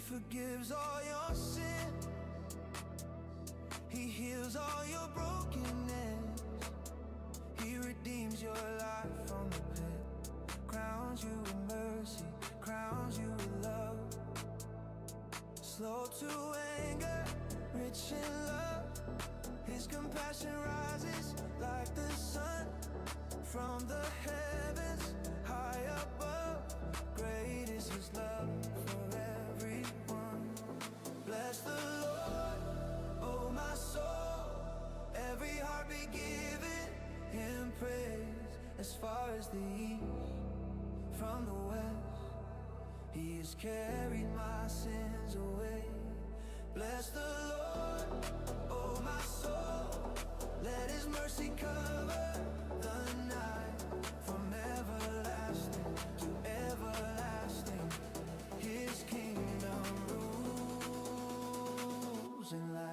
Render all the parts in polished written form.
forgives all your sin. He heals all your brokenness. He redeems your life from the pit. Crowns you with mercy, crowns you with love. Slow to anger, rich in love. His compassion rises like the sun from the heavens, high above. Great is his love for everyone. Bless the Lord, oh my soul. Every heart be given him praise. As far as the east from the west, he has carried my sins away. Bless the Lord, oh my soul. Let his mercy cover the night. From everlasting to everlasting, his kingdom rules in light.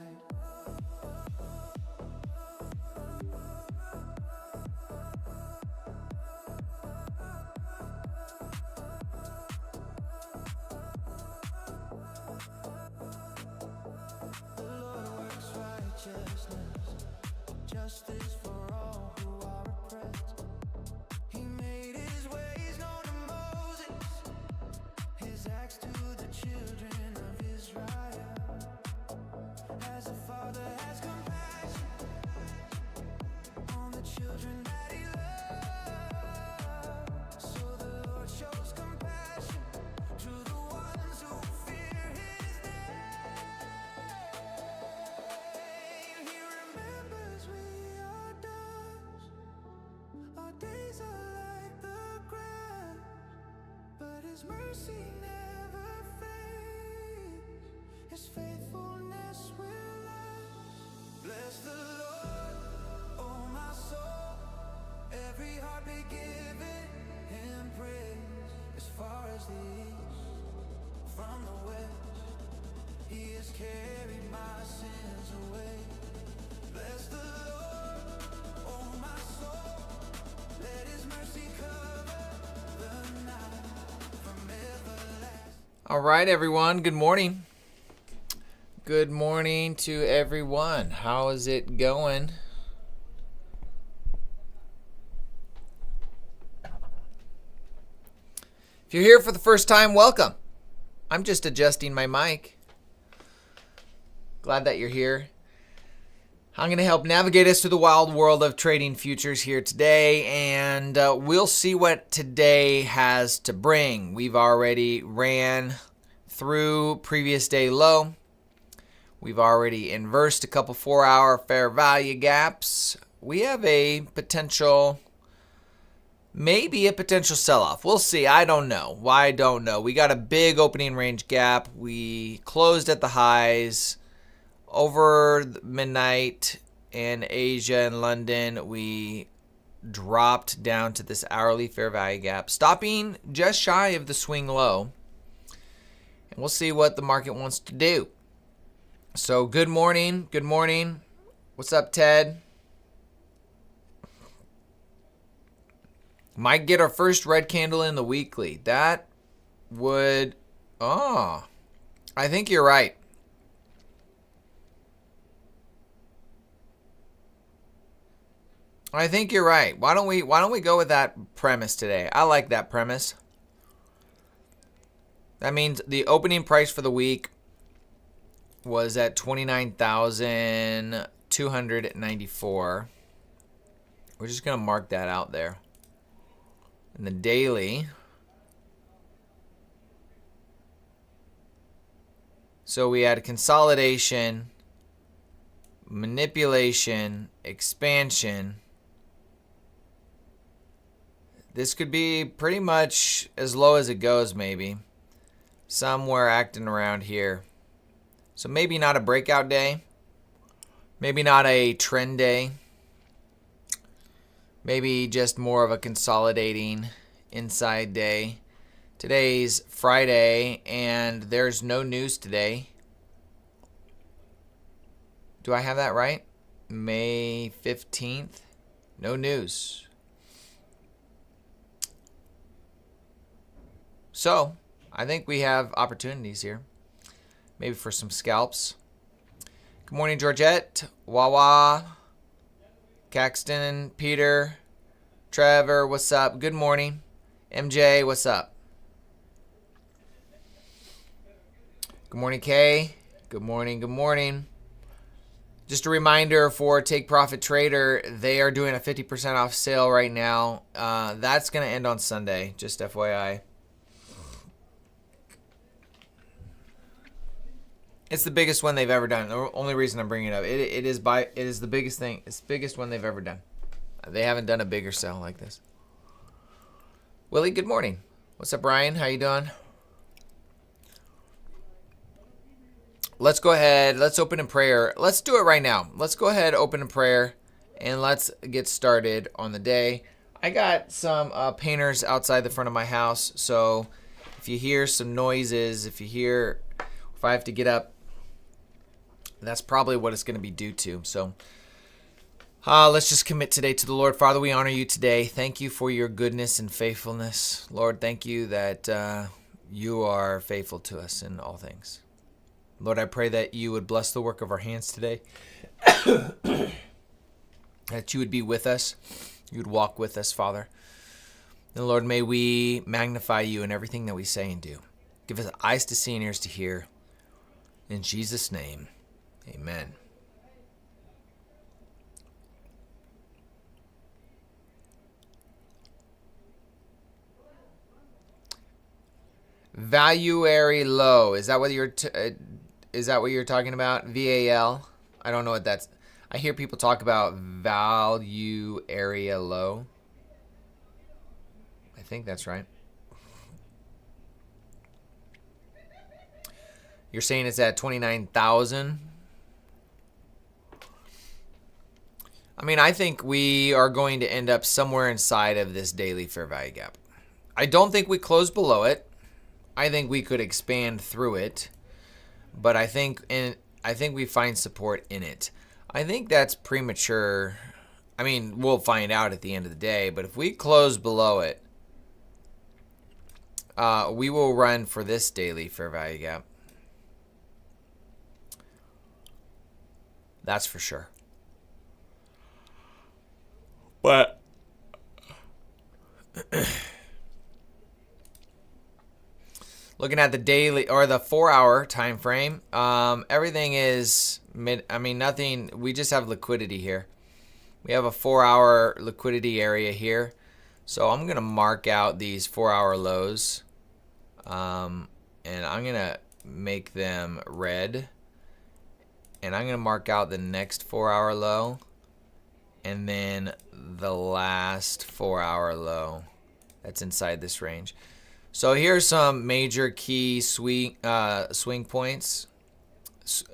Justice for all who are oppressed. He made his ways known to Moses, his acts to the children of Israel. As a father has compassion on the children that he loves, so the Lord shows compassion to the ones who fear his name. He remembers our days are like the grass, but his mercy never fades. His faithfulness will last. Bless the Lord, oh my soul. Every heart be given him praise. As far as the east from the west, he has carried my sins away. Bless the Lord, oh my soul. Let his mercy cover the night from everlasting. All right, everyone. Good morning. Good morning to everyone. How is it going? If you're here for the first time, welcome. I'm just adjusting my mic. Glad that you're here. I'm going to help navigate us through the wild world of trading futures here today, and we'll see what today has to bring. We've already ran through previous day low. We've already inversed a couple 4-hour fair value gaps. We have a potential, maybe a potential sell-off. We'll see. I don't know. Why? I don't know. We got a big opening range gap. We closed at the highs. Over midnight in Asia and London, we dropped down to this hourly fair value gap, stopping just shy of the swing low. And we'll see what the market wants to do. So good morning. Good morning. What's up, Ted? Might get our first red candle in the weekly. That would, I think you're right. I think you're right. Why don't we go with that premise today? I like that premise. That means the opening price for the week was at 29,294. We're just going to mark that out there. And the daily, so we had consolidation, manipulation, expansion. This could be pretty much as low as it goes, maybe. Somewhere acting around here. So maybe not a breakout day. Maybe not a trend day. Maybe just more of a consolidating inside day. Today's Friday, and there's no news today. Do I have that right? May 15th? No news. So, I think we have opportunities here. maybe for some scalps. Good morning, Georgette, Wawa, Caxton, Peter, Trevor, what's up? Good morning. MJ, what's up? Good morning, Kay. Good morning, good morning. Just a reminder for Take Profit Trader, they are doing a 50% off sale right now. That's going to end on Sunday, just FYI. It's the biggest one they've ever done. The only reason I'm bringing it up, it is the biggest thing. It's the biggest one they've ever done. They haven't done a bigger sale like this. Willie, good morning. What's up, Brian? How you doing? Let's go ahead. Let's open in prayer. Let's do it right now. Let's go ahead, open in prayer, and let's get started on the day. I got some painters outside the front of my house, so if you hear some noises, if I have to get up, that's probably what it's going to be due to. So let's just commit today to the Lord. Father, we honor you today. Thank you for your goodness and faithfulness. Lord, thank you that you are faithful to us in all things. Lord, I pray that you would bless the work of our hands today, that you would be with us, you would walk with us, Father. And Lord, may we magnify you in everything that we say and do. Give us eyes to see and ears to hear. In Jesus' name, amen. Valuary low. Is that what you're talking about? VAL. I don't know what that's. I hear people talk about value area low. I think that's right. You're saying it's at 29,000. I mean, I think we are going to end up somewhere inside of this daily fair value gap. I don't think we close below it. I think we could expand through it, but I think we find support in it. I think that's premature. I mean, we'll find out at the end of the day, but if we close below it, we will run for this daily fair value gap. That's for sure. But looking at the daily or the 4-hour time frame, everything is nothing. We just have liquidity here. We have a 4-hour liquidity area here. So I'm going to mark out these 4-hour lows. And I'm going to make them red. And I'm going to mark out the next 4-hour low. And then the last 4-hour low that's inside this range. So here's some major key swing points,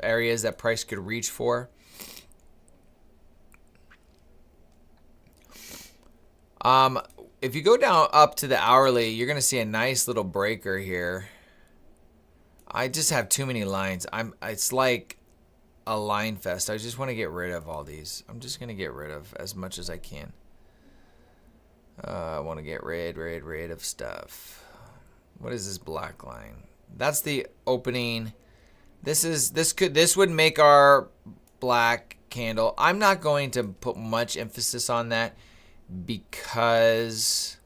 areas that price could reach for. If you go down up to the hourly, you're going to see a nice little breaker here. I just have too many lines. It's like a line fest. I just want to get rid of all these. I'm just going to get rid of as much as I can. I want to get rid of stuff. What is this black line? That's the opening. This would make our black candle. I'm not going to put much emphasis on that because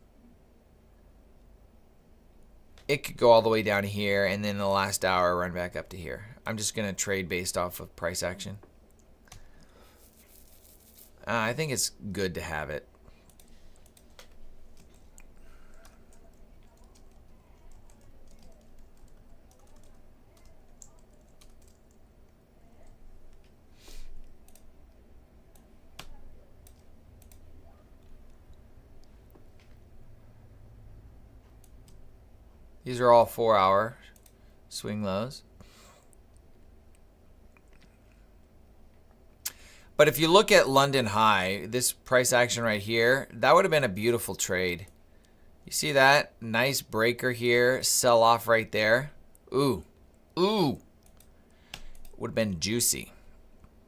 it could go all the way down here and then the last hour run back up to here. I'm just going to trade based off of price action. I think it's good to have it. These are all 4-hour swing lows. But if you look at London High, this price action right here, that would have been a beautiful trade. You see that? Nice breaker here. Sell off right there. Ooh. Ooh. Would have been juicy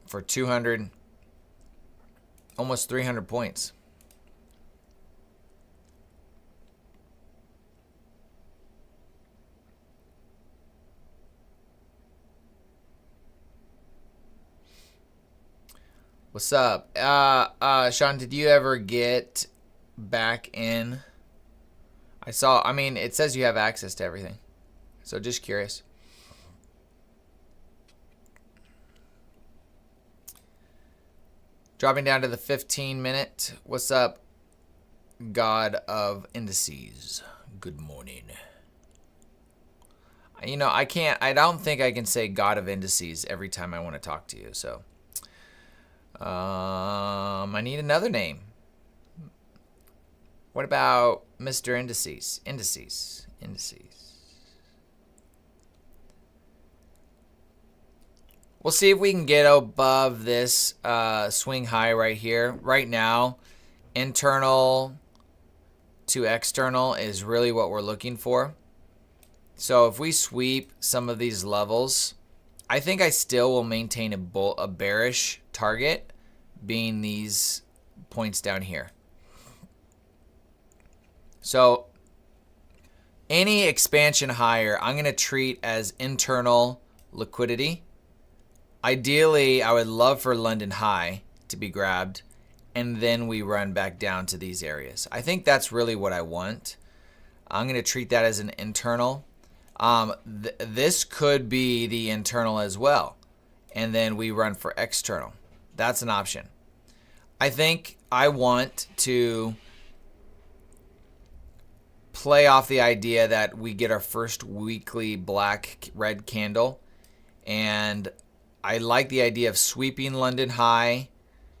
for 200, almost 300 points. What's up? Sean, did you ever get back in? I mean, it says you have access to everything. So just curious. Dropping down to the 15-minute. What's up, God of Indices? Good morning. You know, I don't think I can say God of Indices every time I want to talk to you. So I need another name. What about Mr. Indices? Indices. We'll see if we can get above this swing high right here. Right now, internal to external is really what we're looking for. So if we sweep some of these levels, I think I still will maintain a bearish target, being these points down here. So any expansion higher, I'm going to treat as internal liquidity. Ideally, I would love for London high to be grabbed, and then we run back down to these areas. I think that's really what I want. I'm going to treat that as an internal. This could be the internal as well, and then we run for external. That's an option. I think I want to play off the idea that we get our first weekly red candle, and I like the idea of sweeping London high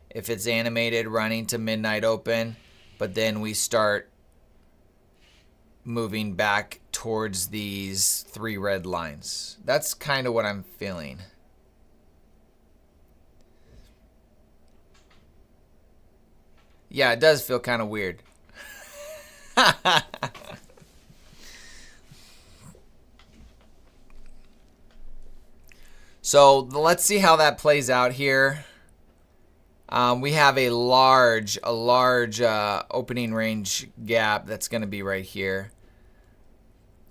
if it's animated, running to midnight open, but then we start moving back towards these 3 red lines. That's kind of what I'm feeling. Yeah, it does feel kind of weird. So let's see how that plays out here. We have a large opening range gap that's going to be right here.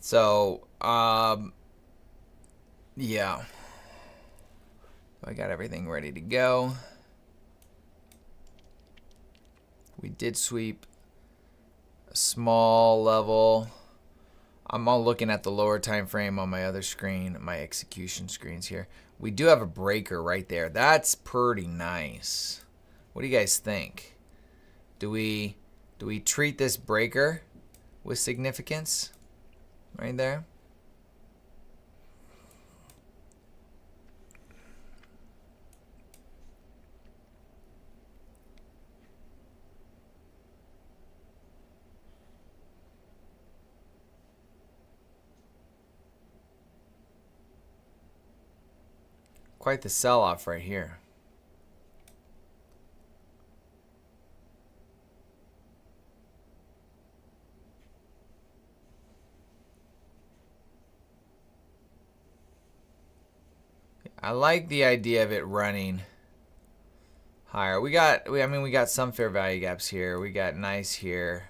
So, yeah. I got everything ready to go. We did sweep a small level. I'm all looking at the lower time frame on my other screen, my execution screens here. We do have a breaker right there. That's pretty nice. What do you guys think? Do we treat this breaker with significance right there? Quite the sell-off right here. I like the idea of it running higher. We got some fair value gaps here. We got nice here.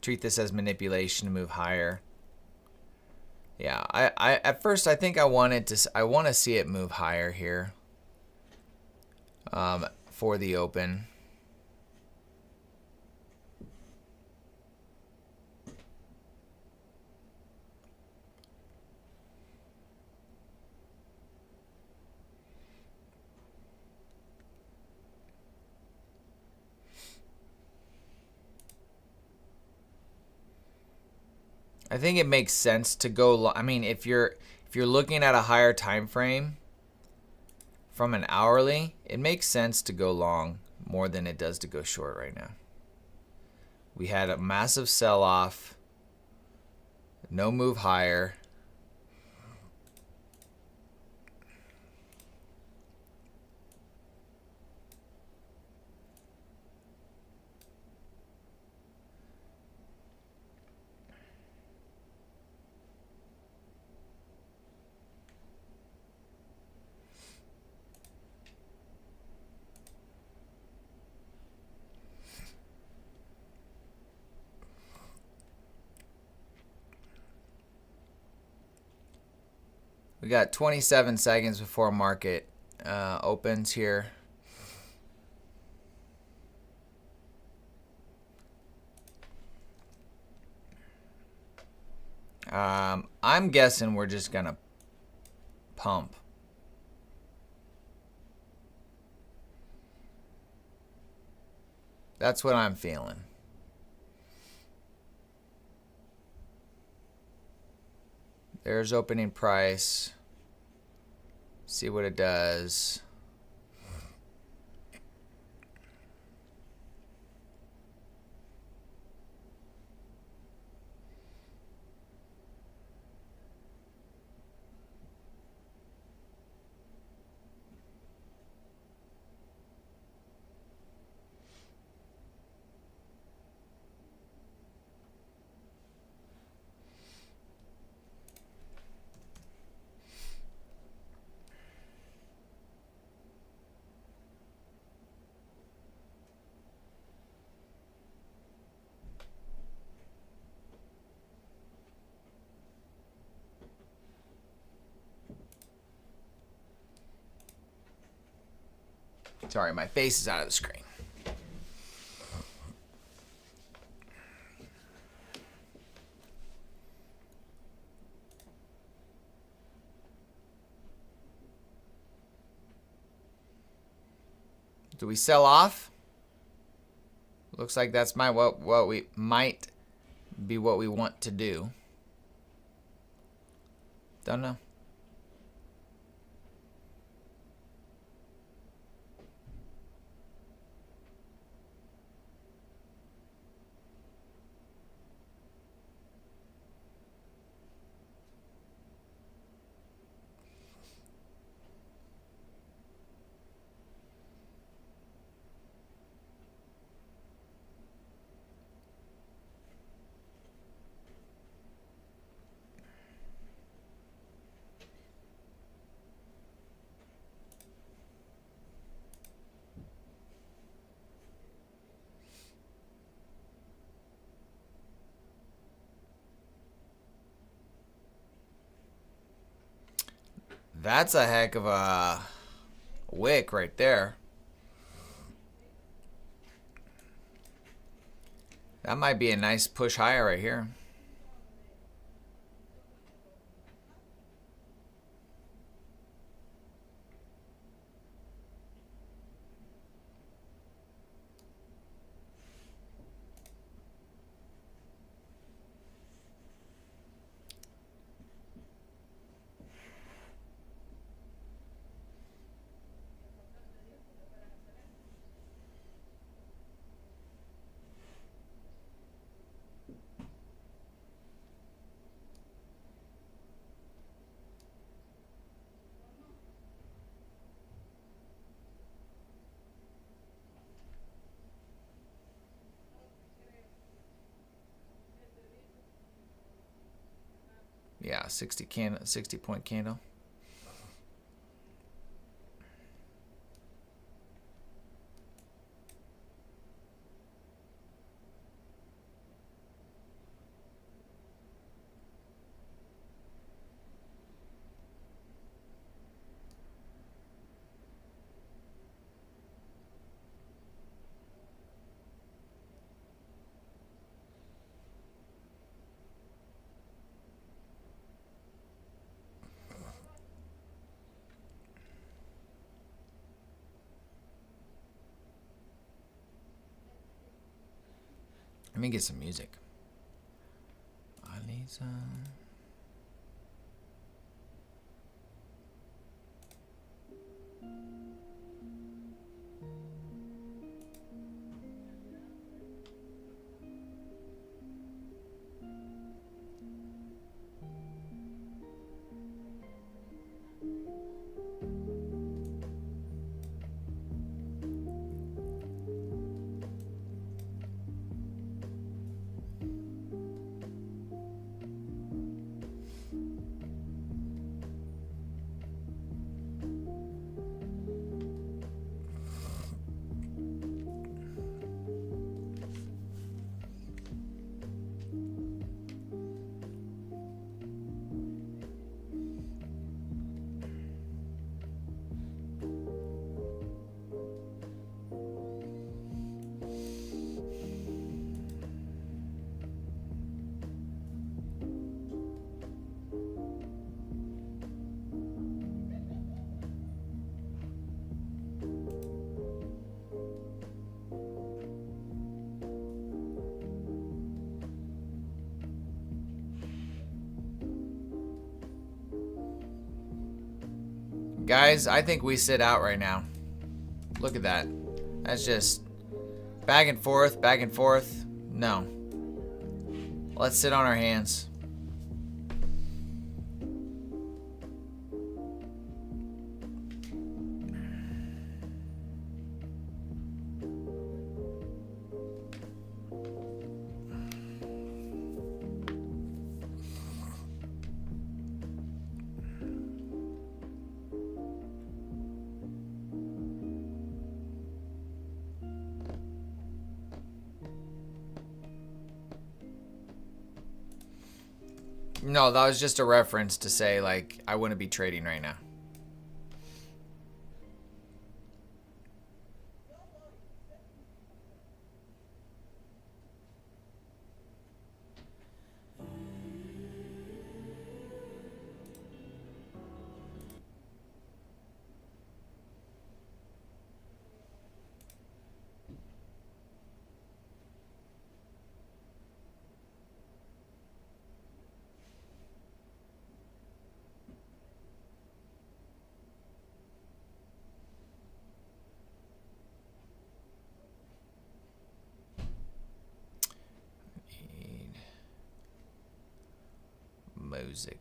Treat this as manipulation to move higher. Yeah, at first I think I want to see it move higher here for the open. I think it makes sense to go. I mean, if you're looking at a higher time frame from an hourly, it makes sense to go long more than it does to go short right now. We had a massive sell-off, no move higher. We got 27 seconds before market opens here. I'm guessing we're just gonna pump. That's what I'm feeling. There's opening price. See what it does. Sorry, my face is out of the screen. Do we sell off? Looks like that's what we might be what we want to do. Don't know. That's a heck of a wick right there. That might be a nice push higher right here. Yeah, 60 point candle. Let me get some music. I need some. Guys, I think we sit out right now. Look at that. That's just back and forth, back and forth. No. Let's sit on our hands. No, that was just a reference to say, like, I wouldn't be trading right now. Music.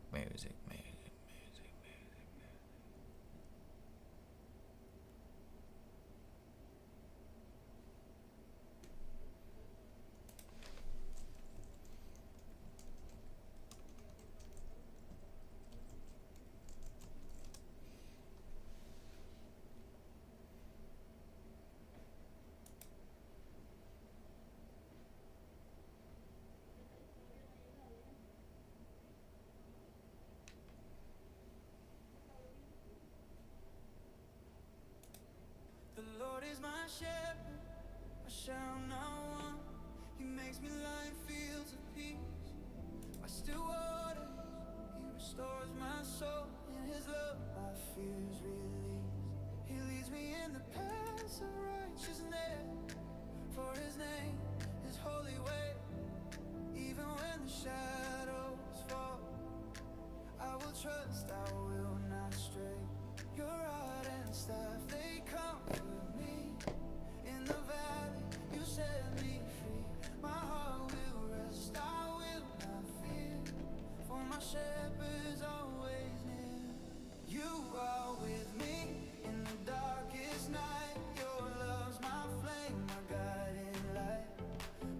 The Lord is my shepherd, I shall not want. He makes me lie in fields of peace. By still waters, He restores my soul. In His love, my fears release. He leads me in the paths of righteousness, for His name, His holy way. Even when the shadows fall, I will trust, I will not stray. Your rod and staff, they comfort me. In the valley, you set me free. My heart will rest, I will not fear. For my shepherd's always near. You are with me in the darkest night. Your love's my flame, my guiding light.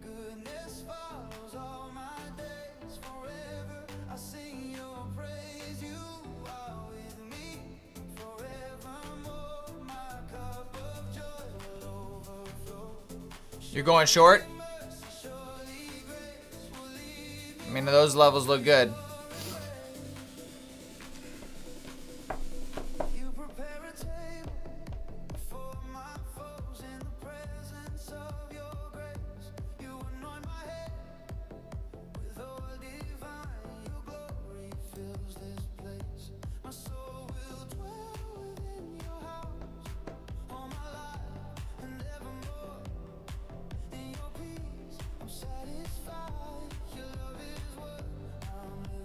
Goodness follows all my days. Forever I sing your praise. You are with me forevermore. My cup of joy will overflow. You're going short? I mean, those levels look good. You prepare a table before my foes in the presence of your grace. You anoint my head with oil divine. Your glory fills this place. My soul will dwell within your house all my life and evermore. In your peace, I'm satisfied. Your love is what I'm living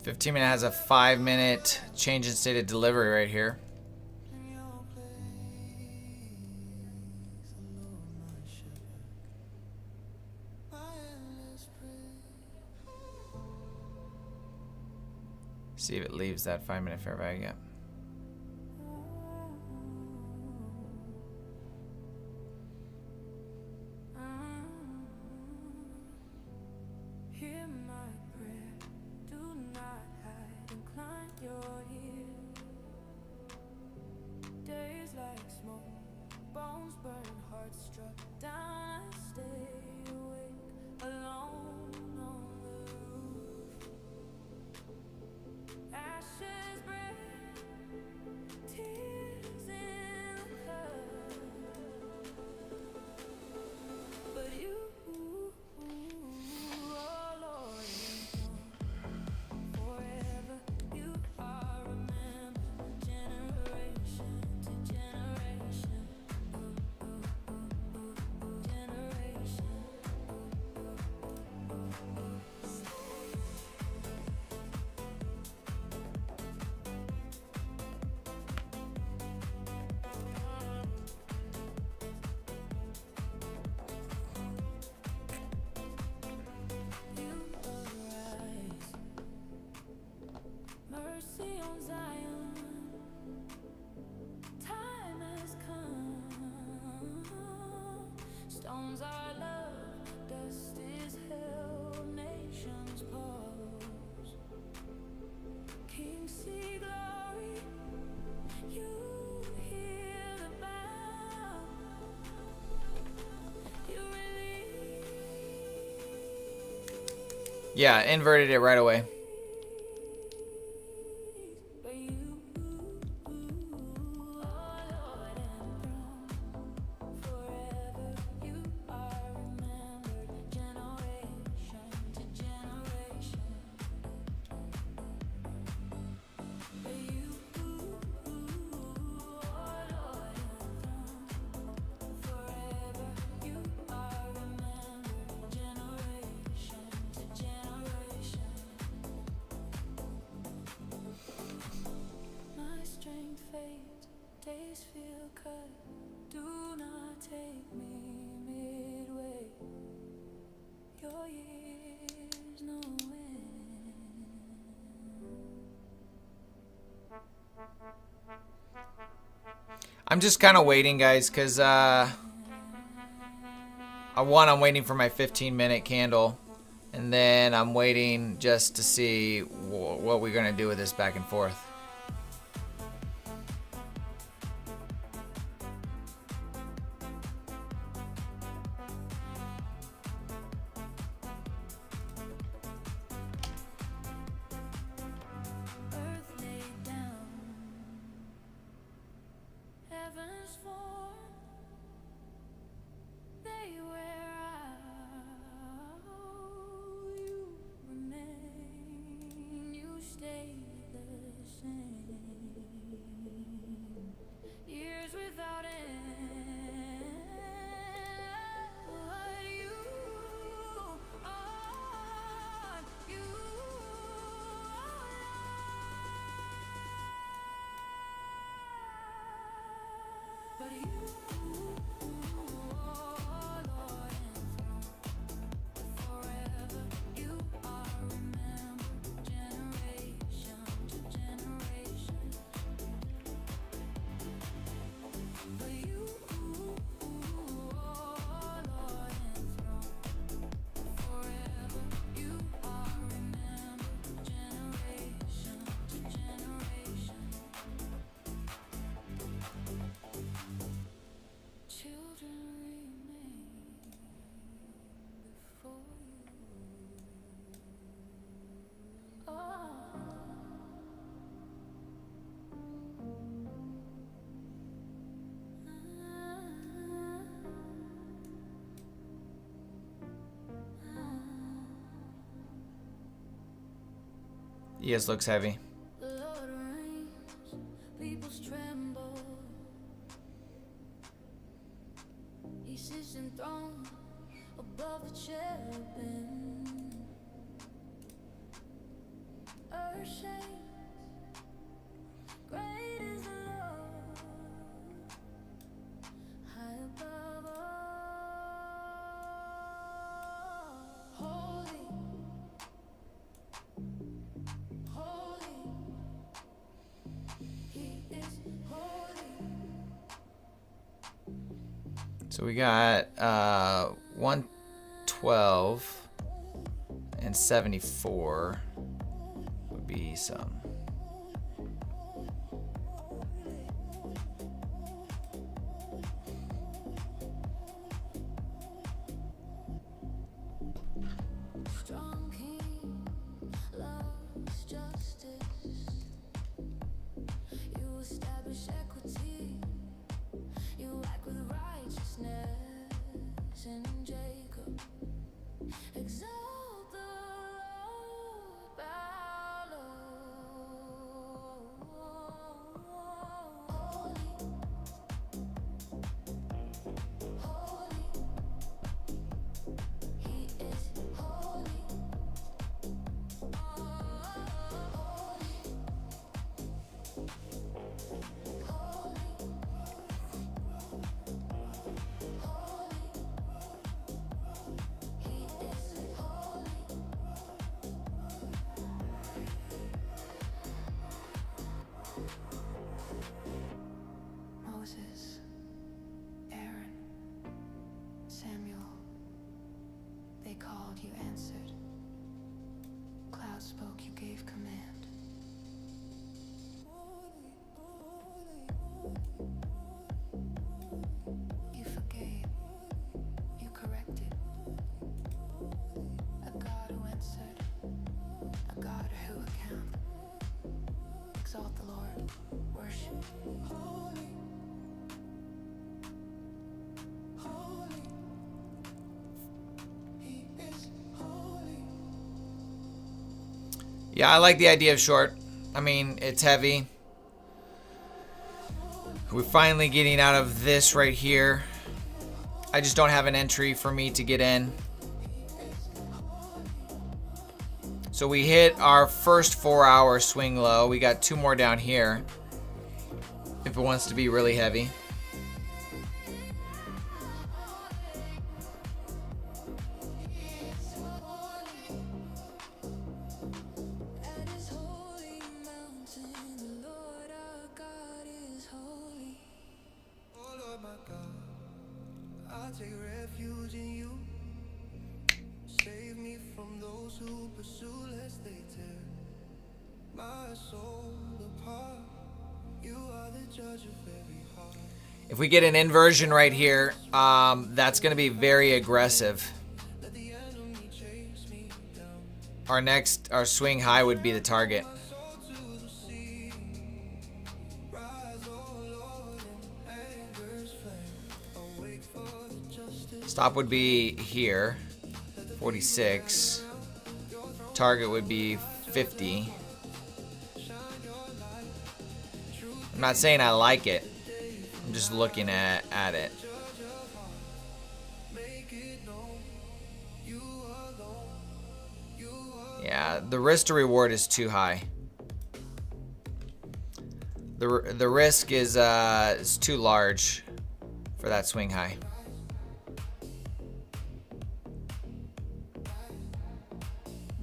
15-minute has a 5-minute change in state of delivery right here. See if it leaves that 5-minute fair value gap. Yeah, inverted it right away. I'm just kind of waiting, guys, because I'm waiting for my 15-minute candle, and then I'm waiting just to see what we're going to do with this back and forth. ES looks heavy. earth shakes. Great is the Lord, high above all. Holy, holy, He is holy. So we got 112 and 74 would be some. Strong King loves justice. You establish equity. You act with righteousness in Jacob. Exalt the Lord, bow low. Holy, holy, He is holy. Moses, Aaron, Samuel, they called, you answered. Cloud spoke, you gave command. You forgave, you corrected. A God who answered, a God who accounted. Exalt the Lord, worship. Holy, holy, He is holy. Yeah, I like the idea of short. I mean, it's heavy. We're finally getting out of this right here. I just don't have an entry for me to get in. So we hit our first 4-hour swing low. We got 2 more down here if it wants to be really heavy. At His holy mountain, the Lord our God is holy. Oh Lord my God, I take refuge in you. Save me from those who pursue lest they tear my soul apart. You are the judge of every heart. If we get an inversion right here, that's going to be very aggressive. Let the enemy chase me down. Our swing high would be the target. Soul to the sea. Rise, oh Lord, in anger's flame. Awake for the justice. Stop would be here, 46. Target would be 50. I'm not saying I like it. I'm just looking at it. Yeah, the risk to reward is too high. The risk is too large for that swing high.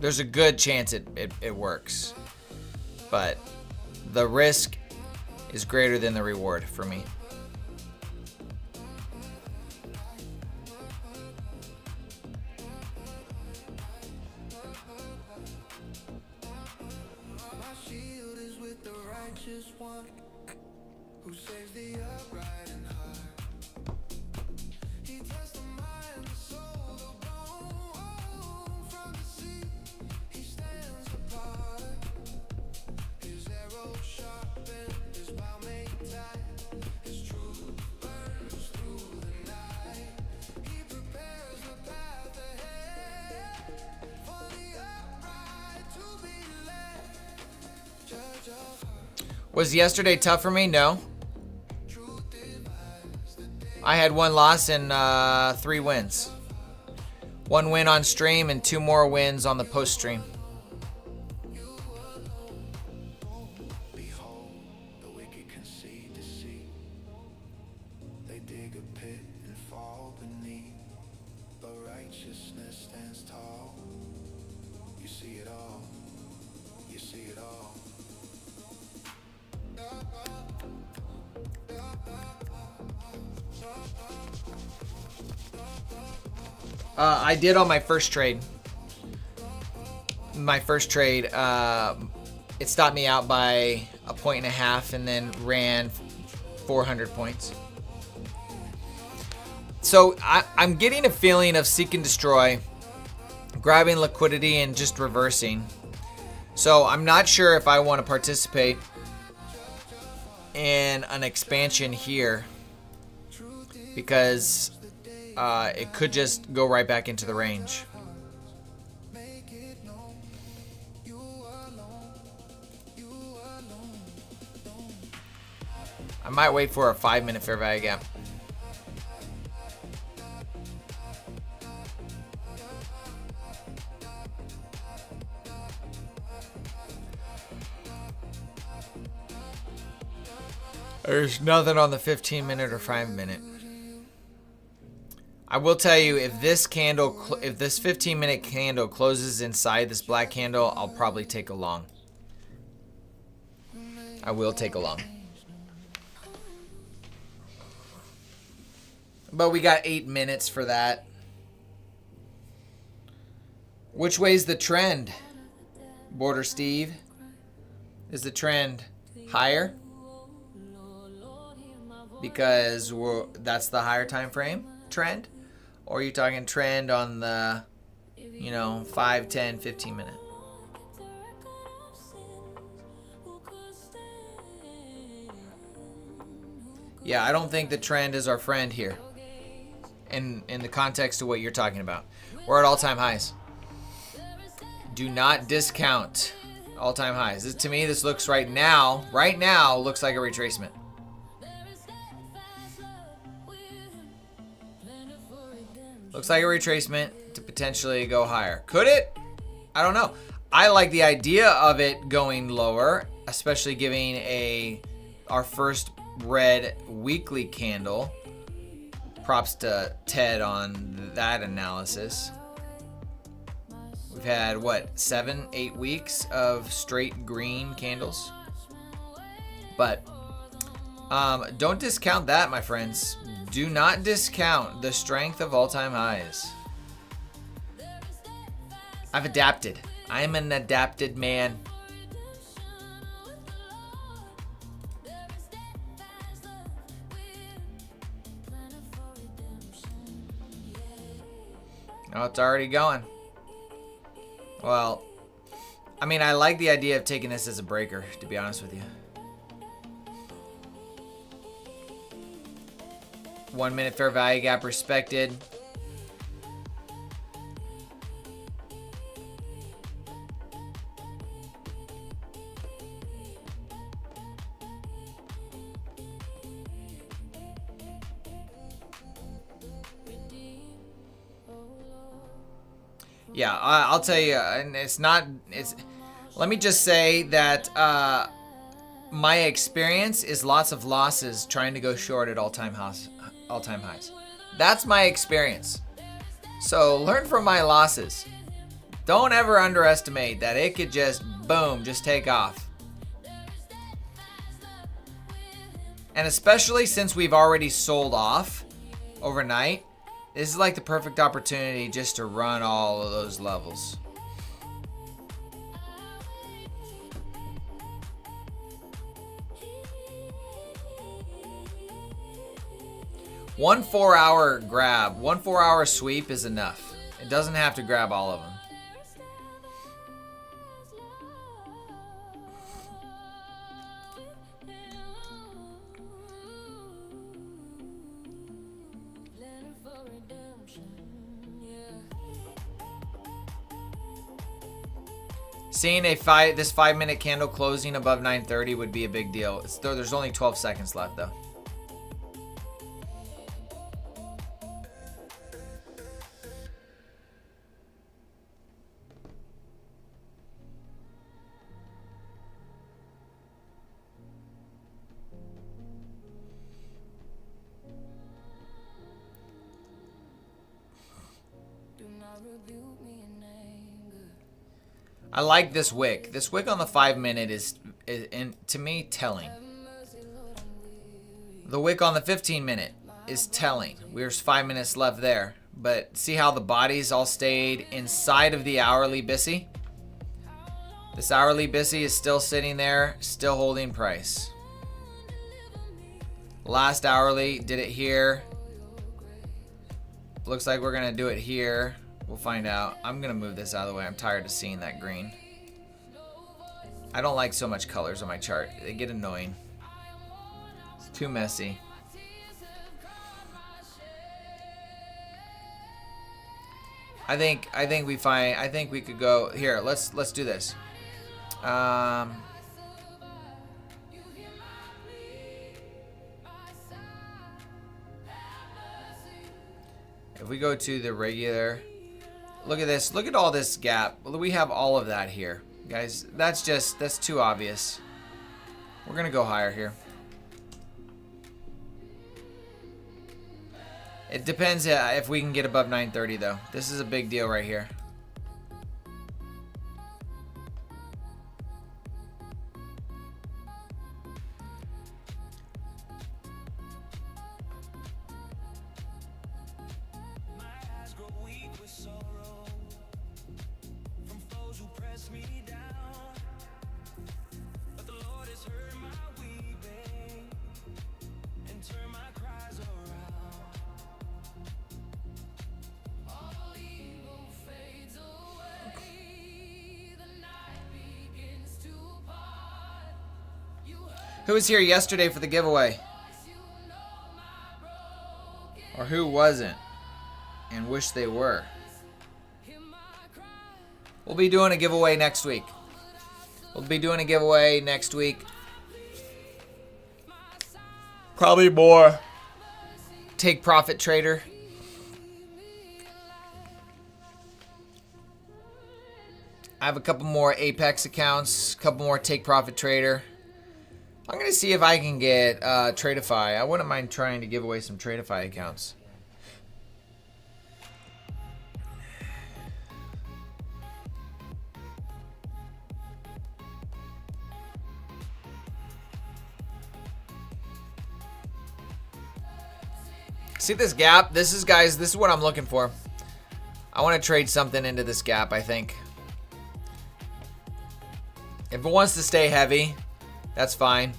There's a good chance it works, but the risk is greater than the reward for me. My shield is with the righteous one who saves the upright in heart. He tests the mind, the soul, the bone. From the sea, He stands apart. His arrow sharpened, His bow made tight. His truth burns through the night. He prepares the path ahead for the upright to be led. Judge of heart, Was yesterday tough for me? No. truth divides the day. I had 1 loss and 3 wins. 1 win on stream and 2 more wins on the post stream. You alone, I did on my first trade. It stopped me out by 1.5 points and then ran 400 points. So I'm getting a feeling of seek and destroy, grabbing liquidity and just reversing. So I'm not sure if I want to participate in an expansion here, because it could just go right back into the range. I might wait for a 5-minute fair value gap. There's nothing on the 15-minute or 5-minute. I will tell you, if this 15-minute candle closes inside this black candle, I'll probably take a long. I will take a long. But we got 8 minutes for that. Which way's the trend, Border Steve? Is the trend higher? Because that's the higher time frame trend? Or are you talking trend on the, 5, 10, 15 minute? Yeah, I don't think the trend is our friend here. In the context of what you're talking about. We're at all-time highs. Do not discount all-time highs. To me, this looks right now looks like a retracement. Looks like a retracement to potentially go higher. Could it? I don't know. I like the idea of it going lower, especially giving our first red weekly candle. Props to Ted on that analysis. We've had, 7, 8 weeks of straight green candles. But don't discount that, my friends. Do not discount the strength of all-time highs. I've adapted. I am an adapted man. Oh, it's already going. Well, I mean, I like the idea of taking this as a breaker, to be honest with you. 1 minute fair value gap respected. Yeah, I'll tell you, and let me just say that my experience is lots of losses trying to go short at all-time highs. That's my experience. So learn from my losses. Don't ever underestimate that it could just, boom, just take off. And especially since we've already sold off overnight, this is like the perfect opportunity just to run all of those levels. One 4-hour grab, 1 4-hour sweep is enough. It doesn't have to grab all of them. Seeing this 5-minute candle closing above 930 would be a big deal. There's only 12 seconds left though. I like this wick. This wick on the 5-minute is to me, telling. The wick on the 15-minute is telling. There's 5 minutes left there. But see how the bodies all stayed inside of the hourly BISI? This hourly BISI is still sitting there, still holding price. Last hourly did it here. Looks like we're gonna do it here. We'll find out. I'm gonna move this out of the way. I'm tired of seeing that green. I don't like so much colors on my chart. They get annoying. It's too messy. I think we could go here. Let's do this. If we go to the regular, look at this. Look at all this gap. Well, we have all of that here, guys. That's too obvious. We're gonna go higher here. It depends if we can get above 930 though. This is a big deal right here. Who was here yesterday for the giveaway? Or who wasn't and wish they were? We'll be doing a giveaway next week. Probably more take profit trader. I have a couple more Apex accounts, a couple more take profit trader. I'm going to see if I can get Tradify. I wouldn't mind trying to give away some Tradify accounts. See this gap? This is, guys, this is what I'm looking for. I want to trade something into this gap, I think. If it wants to stay heavy, that's fine.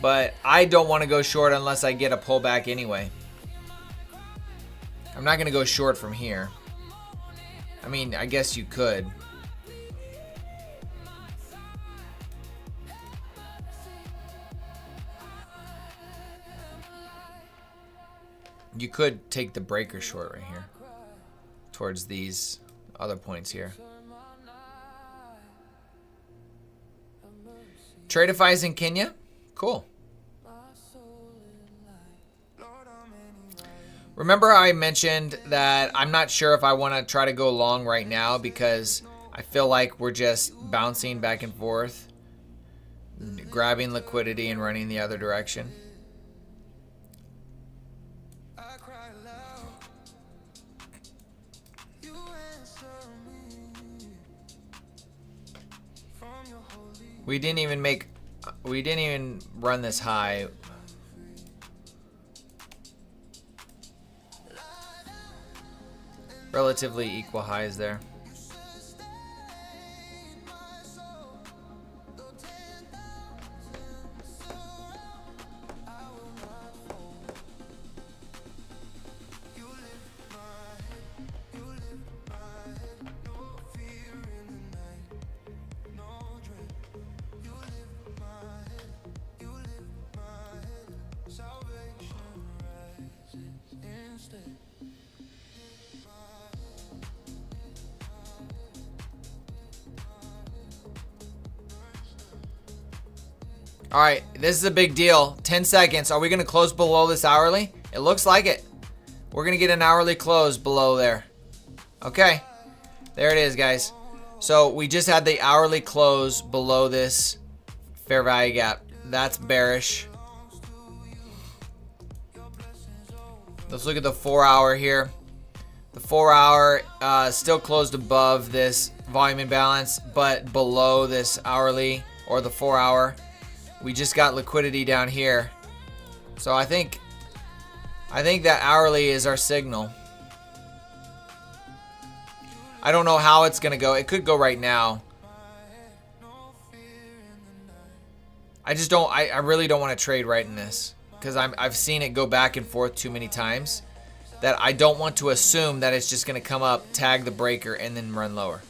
But I don't want to go short unless I get a pullback anyway. I'm not going to go short from here. I mean, I guess you could. You could take the breaker short right here towards these other points here. Tradify's in Kenya? Cool. Remember I mentioned that I'm not sure if I want to try to go long right now because I feel like we're just bouncing back and forth, grabbing liquidity and running the other direction. We didn't even run this high. Relatively equal highs there. All right, this is a big deal. 10 seconds. Are we going to close below this hourly? It looks like it. We're going to get an hourly close below there. Okay. There it is, guys. So we just had the hourly close below this fair value gap. That's bearish. Let's look at the 4-hour here. The 4-hour still closed above this volume imbalance, but below this hourly or the 4-hour. We just got liquidity down here. So I think I think that hourly is our signal. I don't know how it's going to go. It could go right now. I just don't, I really don't want to trade right in this because I've seen it go back and forth too many times that I don't want to assume that it's just going to come up, tag the breaker, and then run lower.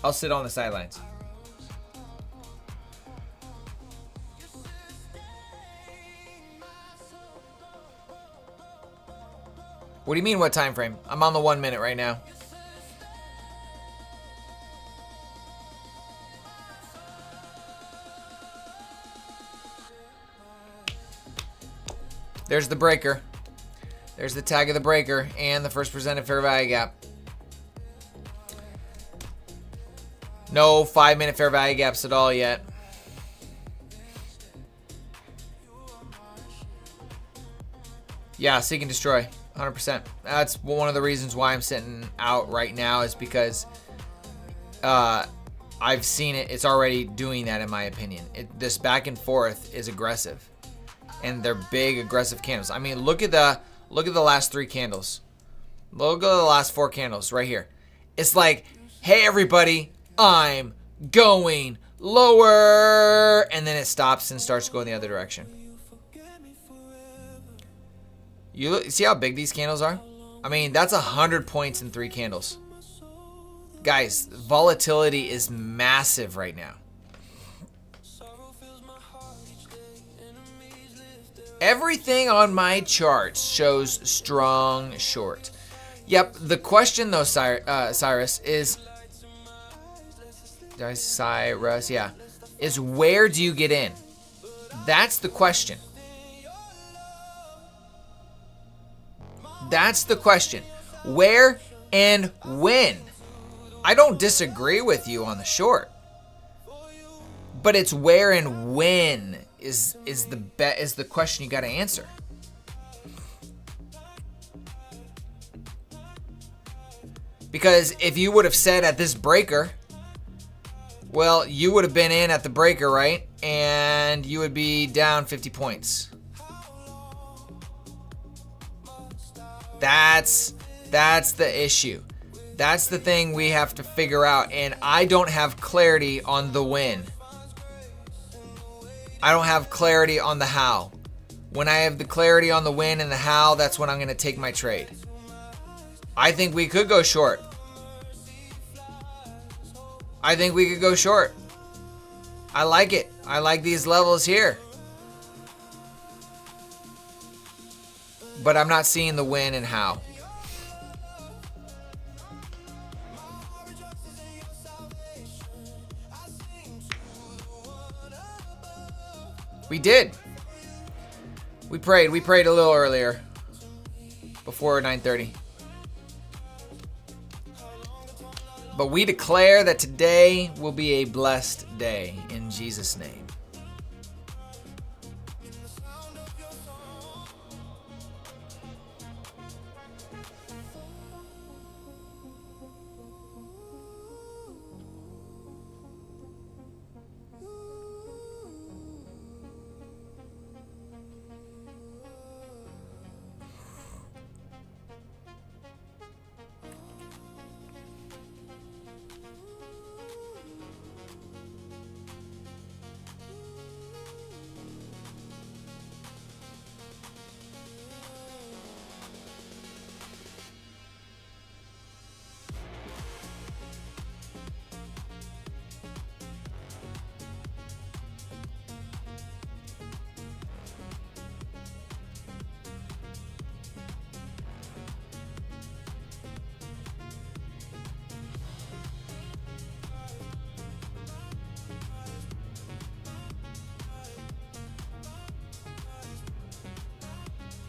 I'll sit on the sidelines. What do you mean what time frame? I'm on the 1 minute right now. There's the breaker. There's the tag of the breaker and the first presented fair value gap. No 5-minute fair value gaps at all yet. Yeah, seek and destroy. 100%. That's one of the reasons why I'm sitting out right now is because I've seen it. It's already doing that in my opinion. This back and forth is aggressive. And they're big aggressive candles. I mean, look at the last 3 candles. Look at the last 4 candles right here. It's like, hey everybody, I'm going lower, and then it stops and starts going the other direction. You see how big these candles are? I mean, that's 100 points in 3 candles. Guys, volatility is massive right now. Everything on my charts shows strong short. Yep, the question though, Cyrus, is... Cyrus, yeah. Is where do you get in? That's the question. That's the question. Where and when? I don't disagree with you on the short. But it's where and when is the question you got to answer. Because if you would have said at this breaker, well, you would have been in at the breaker, right? And you would be down 50 points. That's the issue. That's the thing we have to figure out. And I don't have clarity on the when. I don't have clarity on the how. When I have the clarity on the when and the how, that's when I'm going to take my trade. I think we could go short. I think we could go short. I like it. I like these levels here. But I'm not seeing the when and how. We did. We prayed a little earlier. Before 9:30. But we declare that today will be a blessed day in Jesus' name.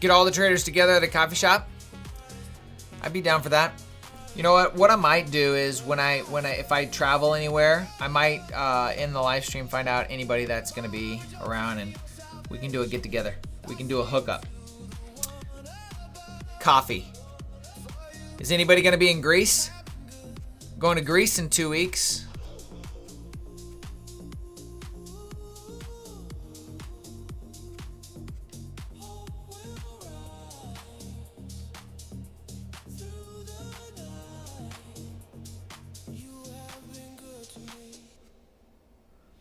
Get all the traders together at a coffee shop. I'd be down for that. You know what? What I might do is if I travel anywhere, I might in the live stream find out anybody that's going to be around, and we can do a get together. We can do a hookup. Coffee. Is anybody going to be in Greece? Going to Greece in 2 weeks.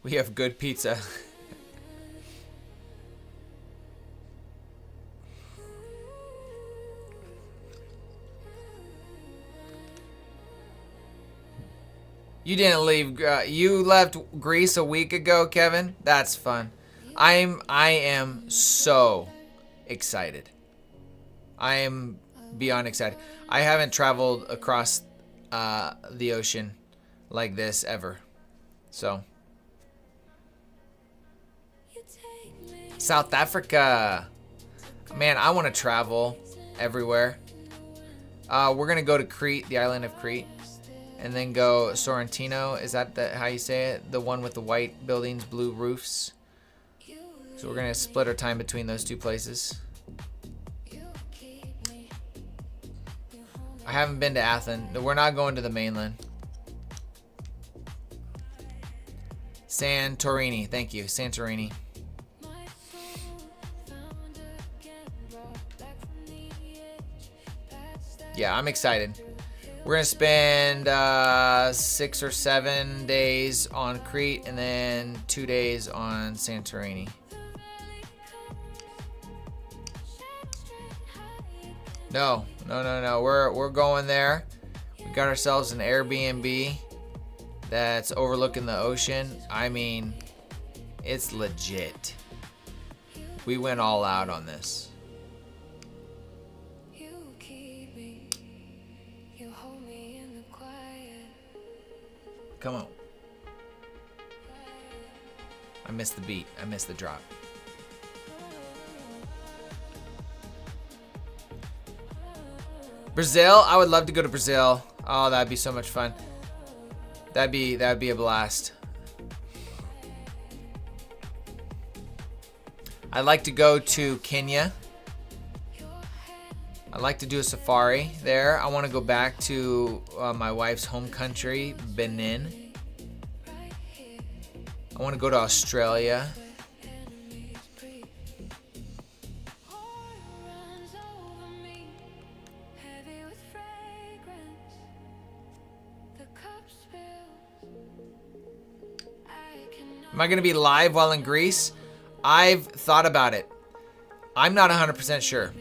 We have good pizza. You didn't leave. You left Greece a week ago, Kevin. That's fun. I am so excited. I am beyond excited. I haven't traveled across the ocean like this ever. So. South Africa. Man, I want to travel everywhere. We're going to go to Crete, the island of Crete. And then go Sorrentino. Is that how you say it? The one with the white buildings, blue roofs. So we're going to split our time between those two places. I haven't been to Athens. We're not going to the mainland. Santorini. Thank you. Santorini. Yeah, I'm excited. We're going to spend 6 or 7 days on Crete and then 2 days on Santorini. No. We're going there. We got ourselves an Airbnb that's overlooking the ocean. I mean, it's legit. We went all out on this. Come on. I missed the beat. I missed the drop. Brazil? I would love to go to Brazil. Oh, that'd be so much fun. That'd be a blast. I'd like to go to Kenya. I'd like to do a safari there. I want to go back to my wife's home country, Benin. I want to go to Australia. Am I going to be live while in Greece? I've thought about it. I'm not 100% sure.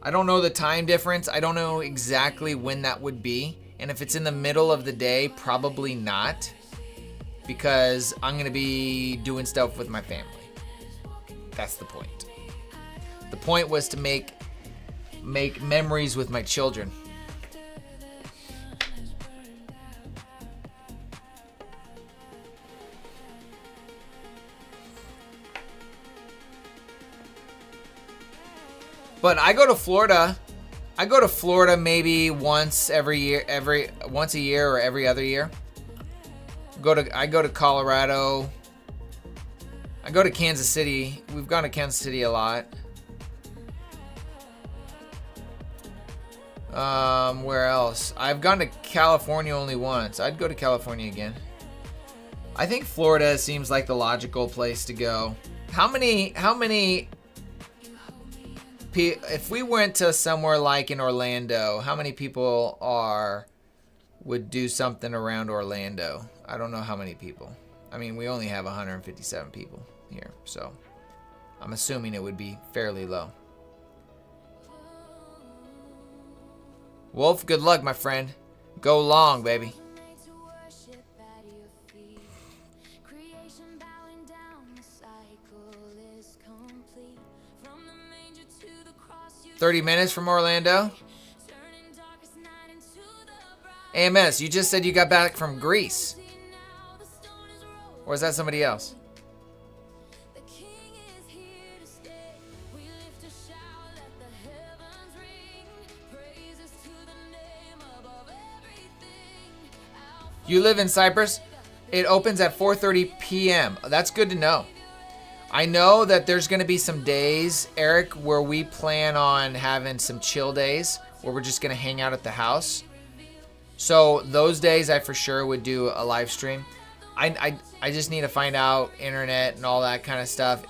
I don't know the time difference. I don't know exactly when that would be. And if it's in the middle of the day, probably not. Because I'm going to be doing stuff with my family. That's the point. The point was to make memories with my children. But I go to Florida. I go to Florida maybe once a year or every other year. I go to Colorado. I go to Kansas City. We've gone to Kansas City a lot. Where else? I've gone to California only once. I'd go to California again. I think Florida seems like the logical place to go. How many if we went to somewhere like in Orlando, how many people would do something around Orlando? I don't know how many people. I mean, we only have 157 people here, so I'm assuming it would be fairly low. Wolf, good luck, my friend. Go long, baby. "30 minutes from Orlando." AMS, you just said you got back from Greece. Or is that somebody else? You live in Cyprus? It opens at 4:30 p.m. That's good to know. I know that there's going to be some days, Eric, where we plan on having some chill days where we're just going to hang out at the house. So those days I for sure would do a live stream. I just need to find out internet and all that kind of stuff.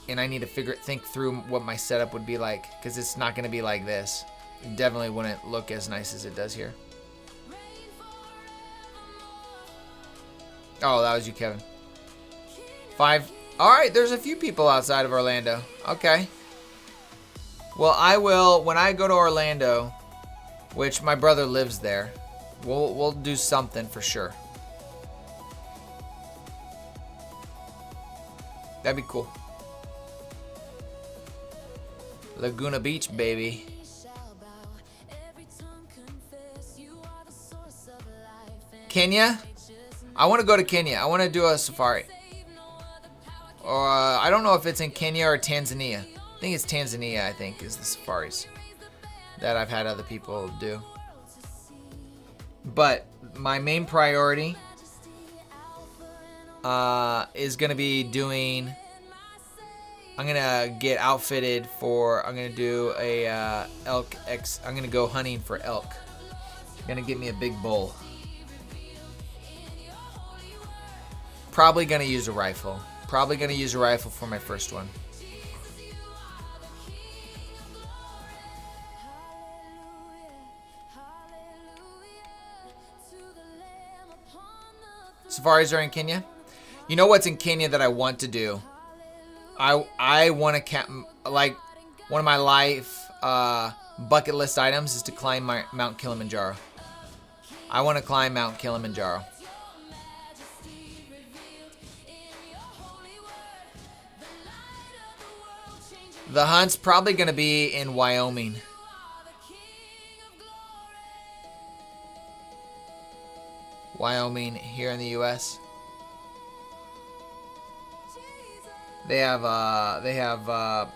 And I need to think through what my setup would be like, because it's not going to be like this. It definitely wouldn't look as nice as it does here. Oh, that was you, Kevin. 5. All right, there's a few people outside of Orlando. Okay. Well, I will, when I go to Orlando, which my brother lives there, we'll do something for sure. That'd be cool. Laguna Beach, baby. Kenya? I want to go to Kenya. I want to do a safari. Or I don't know if it's in Kenya or Tanzania. I think it's Tanzania, I think, is the safaris that I've had other people do. But my main priority is going to be doing... I'm going to get outfitted for... I'm going to do a elk... I'm going to go hunting for elk. I'm going to get me a big bull. Probably going to use a rifle. Probably going to use a rifle for my first one. Safaris are in Kenya. You know what's in Kenya that I want to do? I want to like one of my life bucket list items is to climb Mount Kilimanjaro. I want to climb Mount Kilimanjaro. The hunt's probably going to be in Wyoming. Wyoming here in the U.S. They have a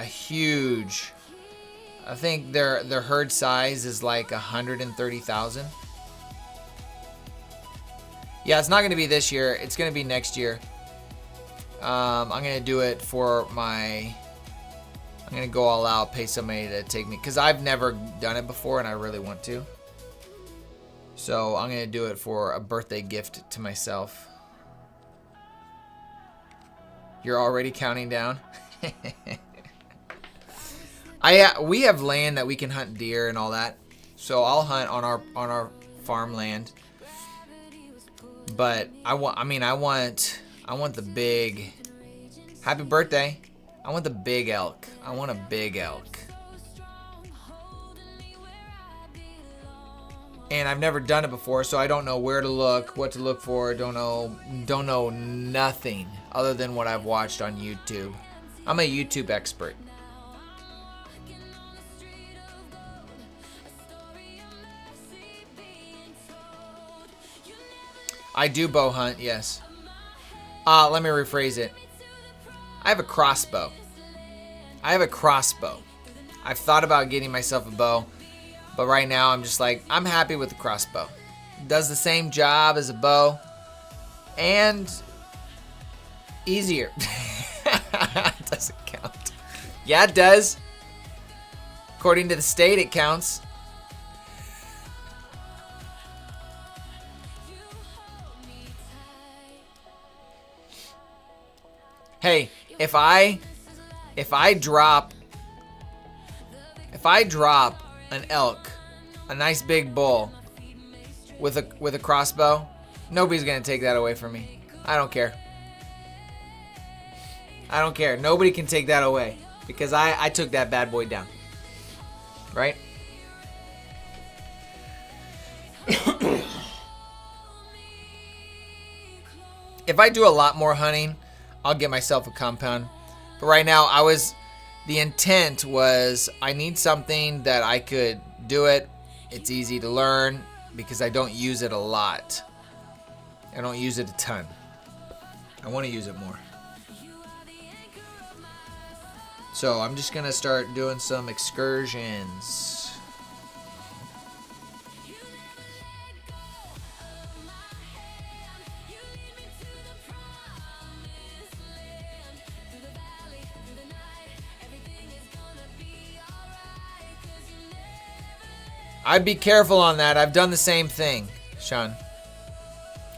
huge. I think their herd size is like 130,000. Yeah, it's not going to be this year. It's going to be next year. I'm going to do it for my. I'm going to go all out, pay somebody to take me, because I've never done it before and I really want to. So I'm going to do it for a birthday gift to myself. You're already counting down? We have land that we can hunt deer and all that. So I'll hunt on our farmland. But I want the big. Happy birthday. I want the big elk. I want a big elk. And I've never done it before, so I don't know where to look, what to look for. Don't know nothing other than what I've watched on YouTube. I'm a YouTube expert. I do bow hunt, yes. Let me rephrase it. I have a crossbow. I've thought about getting myself a bow, but right now I'm just like, I'm happy with the crossbow. It does the same job as a bow and easier. It doesn't count. Yeah, it does. According to the state, it counts. Hey, if I drop an elk, a nice big bull with a crossbow, nobody's gonna take that away from me. I don't care. Nobody can take that away because I took that bad boy down. Right? If I do a lot more hunting, I'll get myself a compound. But right now, the intent was I need something that I could do it. It's easy to learn because I don't use it a lot. I don't use it a ton. I want to use it more. So I'm just going to start doing some excursions. I'd be careful on that. I've done the same thing, Sean.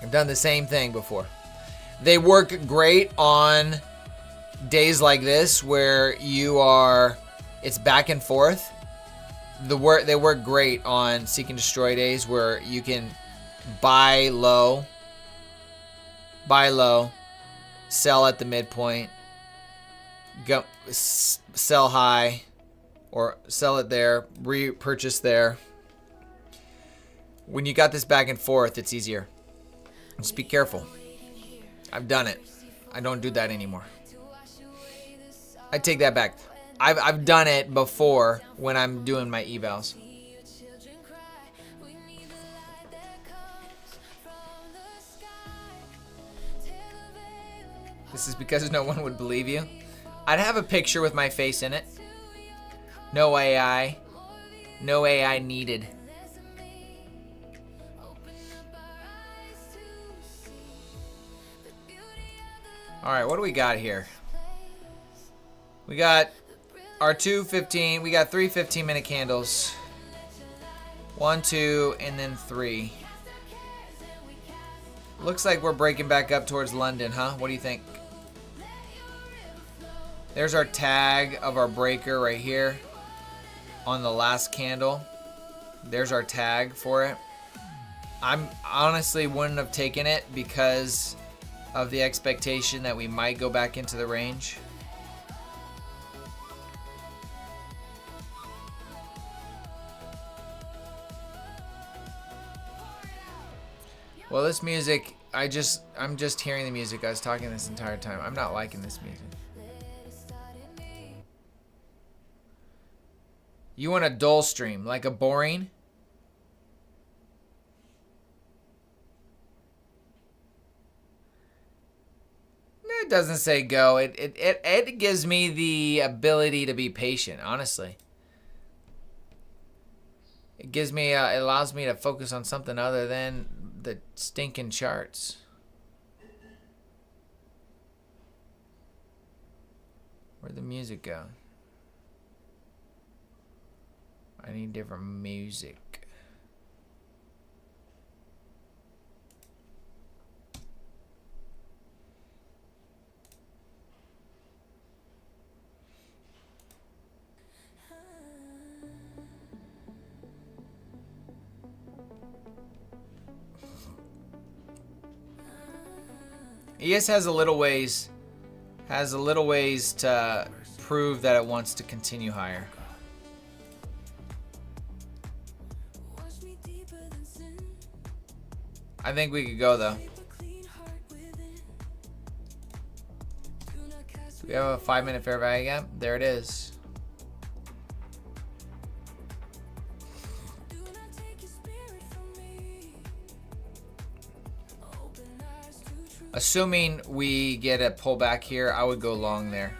I've done the same thing before. They work great on days like this where it's back and forth. They work great on seek and destroy days where you can buy low, sell at the midpoint, go sell high, or sell it there, repurchase there. When you got this back and forth, it's easier. Just be careful. I've done it. I don't do that anymore. I take that back. I've done it before when I'm doing my evals. This is because no one would believe you. I'd have a picture with my face in it. No AI. No AI needed. All right, what do we got here? We got our 2:15. We got 3 15-minute candles. 1, 2, and then 3. Looks like we're breaking back up towards London, huh? What do you think? There's our tag of our breaker right here on the last candle. There's our tag for it. I'm honestly wouldn't have taken it because of the expectation that we might go back into the range. Well, this music, I'm just hearing the music. I was talking this entire time. I'm not liking this music. You want a dull stream, like a boring? It doesn't say go. It gives me the ability to be patient, honestly. It allows me to focus on something other than the stinking charts. Where'd the music go? I need different music. ES has a little ways to prove that it wants to continue higher. I think we could go though. Do we have a 5-minute fair value gap? There it is. Assuming we get a pullback here, I would go long there.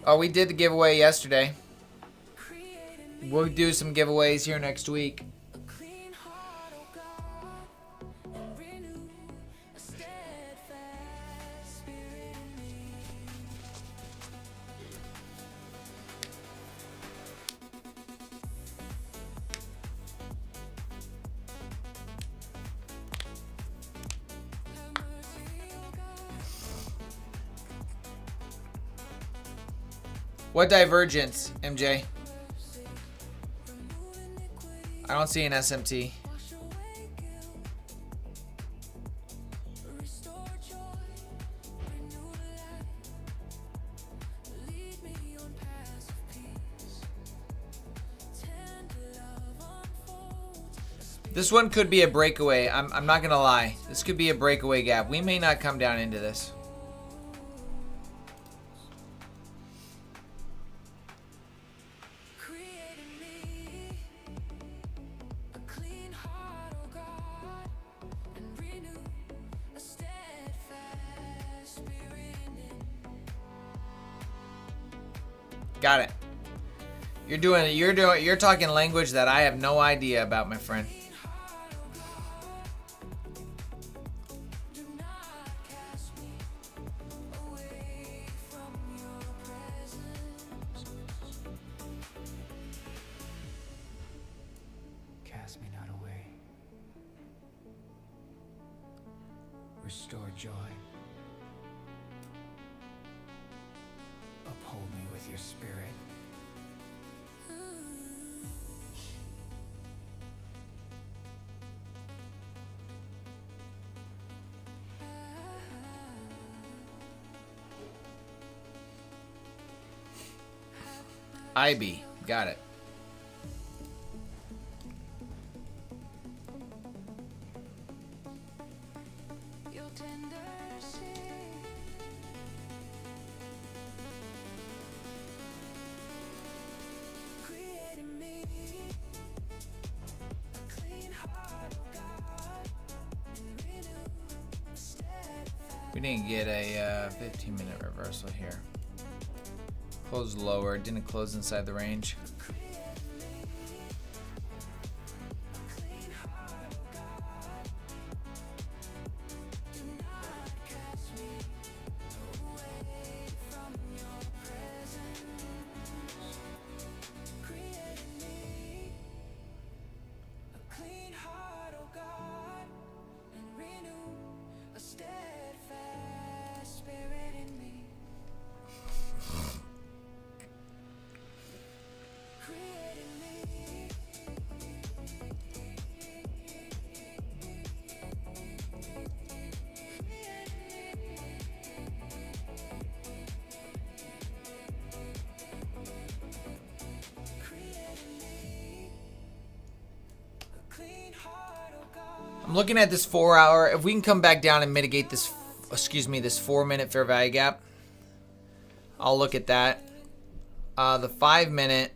Oh, we did the giveaway yesterday. We'll do some giveaways here next week. What divergence, MJ? I don't see an SMT. This one could be a breakaway. I'm not gonna lie. This could be a breakaway gap. We may not come down into this. Got it. You're talking language that I have no idea about, my friend. cast me not away. Restore joy. Uphold me with your spirit. IB, got it. We didn't get a 15-minute reversal here. Closed lower, didn't close inside the range. I'm looking at this 4 hour. If we can come back down and mitigate this, this 4 minute fair value gap, I'll look at that. The 5 minute,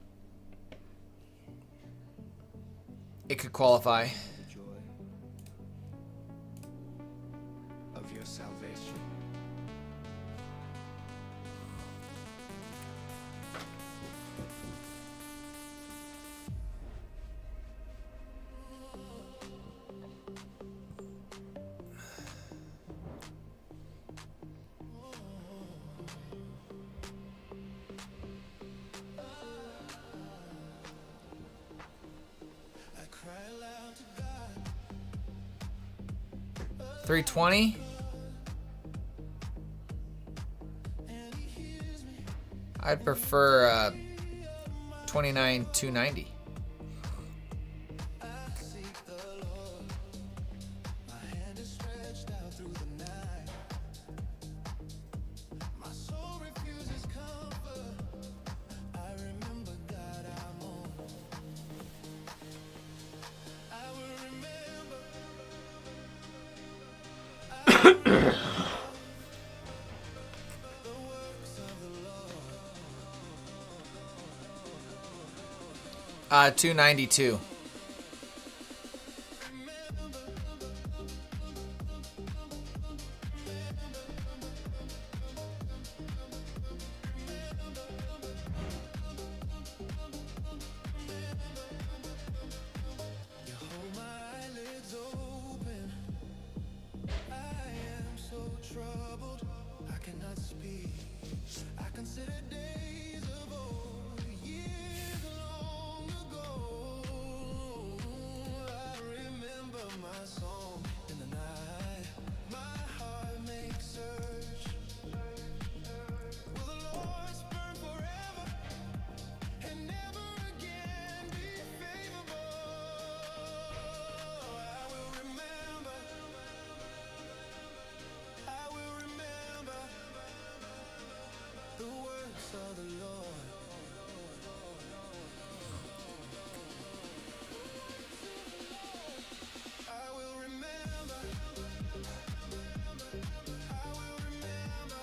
it could qualify. The joy of your salvation. I cry aloud to God. 320. I'd prefer 29,290. I seek the Lord. My hand is stretched out through the night. My soul refuses comfort. I remember God I'm on. I will remember. The works of the Lord. 292. You hold my eyelids open. I am so troubled. I cannot speak. I consider days of old, years long ago. I remember my song in the night. My heart makes search. Will the Lord spurn forever and never again be favorable? I will remember. I will remember the works of the Lord. I will remember. I will remember.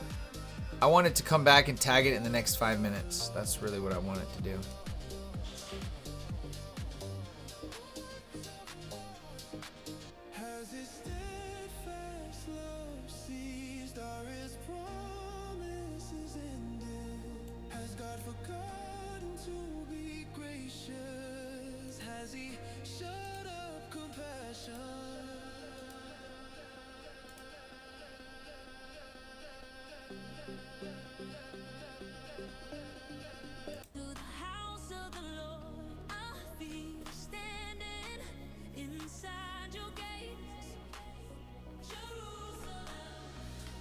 I want it to come back and tag it in the next 5 minutes. That's really what I want it to do. Has his steadfast love ceased? Are his promises ended? Has God forgotten to be gracious? Has he shut up compassion? To the house of the Lord, I feel standing. inside your gates. Jerusalem,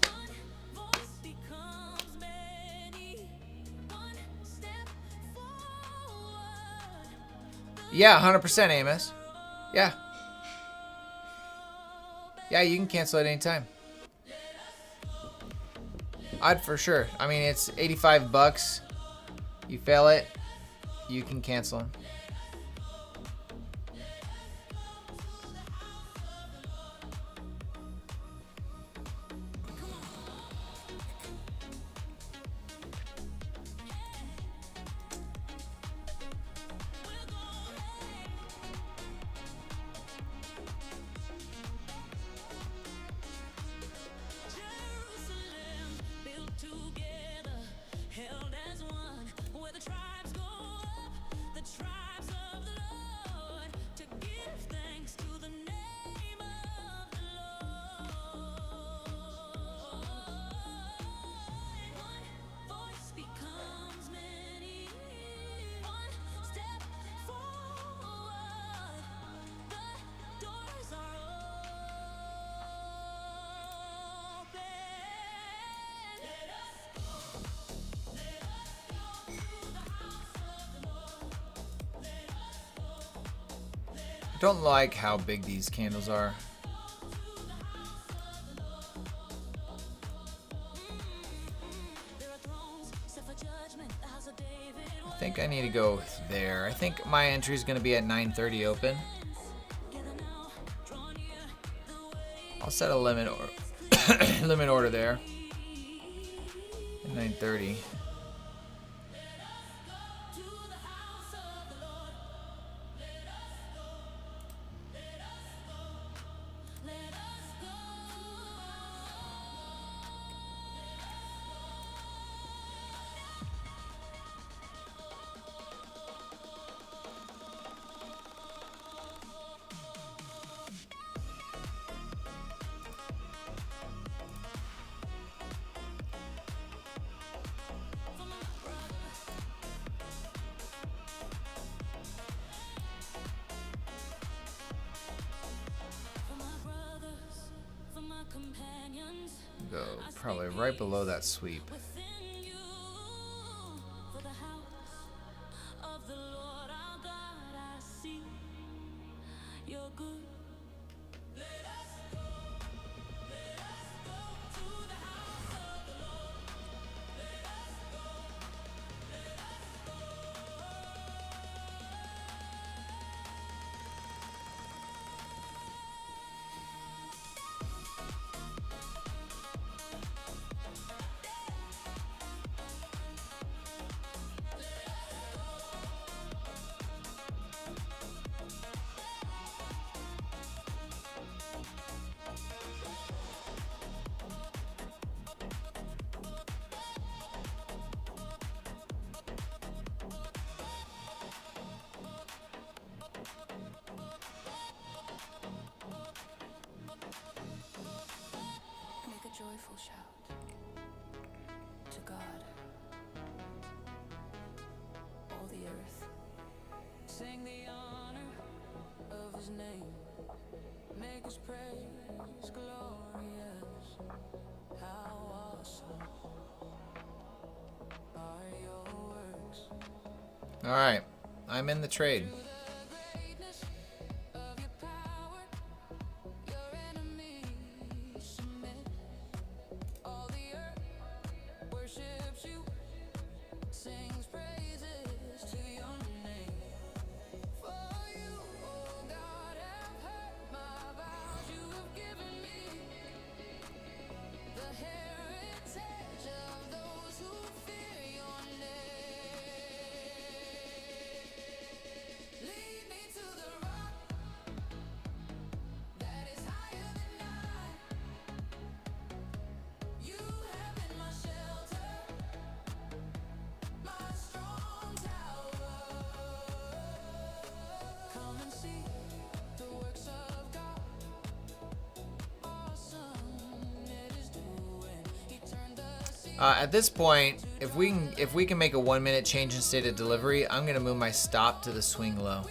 one voice becomes many, one step forward. Yeah, 100% Amos. Yeah. Yeah, you can cancel at any time. I'd for sure. I mean, it's 85 bucks. You fail it, you can cancel them. I don't like how big these candles are. I think I need to go there. I think my entry is going to be at 9:30 open. I'll set a limit or limit order there at 9:30. Go probably right below that sweep. Joyful shout to God, all the earth. Sing the honor of his name, make his praise glorious. How awesome are your works. All right, I'm in the trade. At this point, if we can make a 1 minute change in state of delivery, I'm gonna move my stop to the swing low.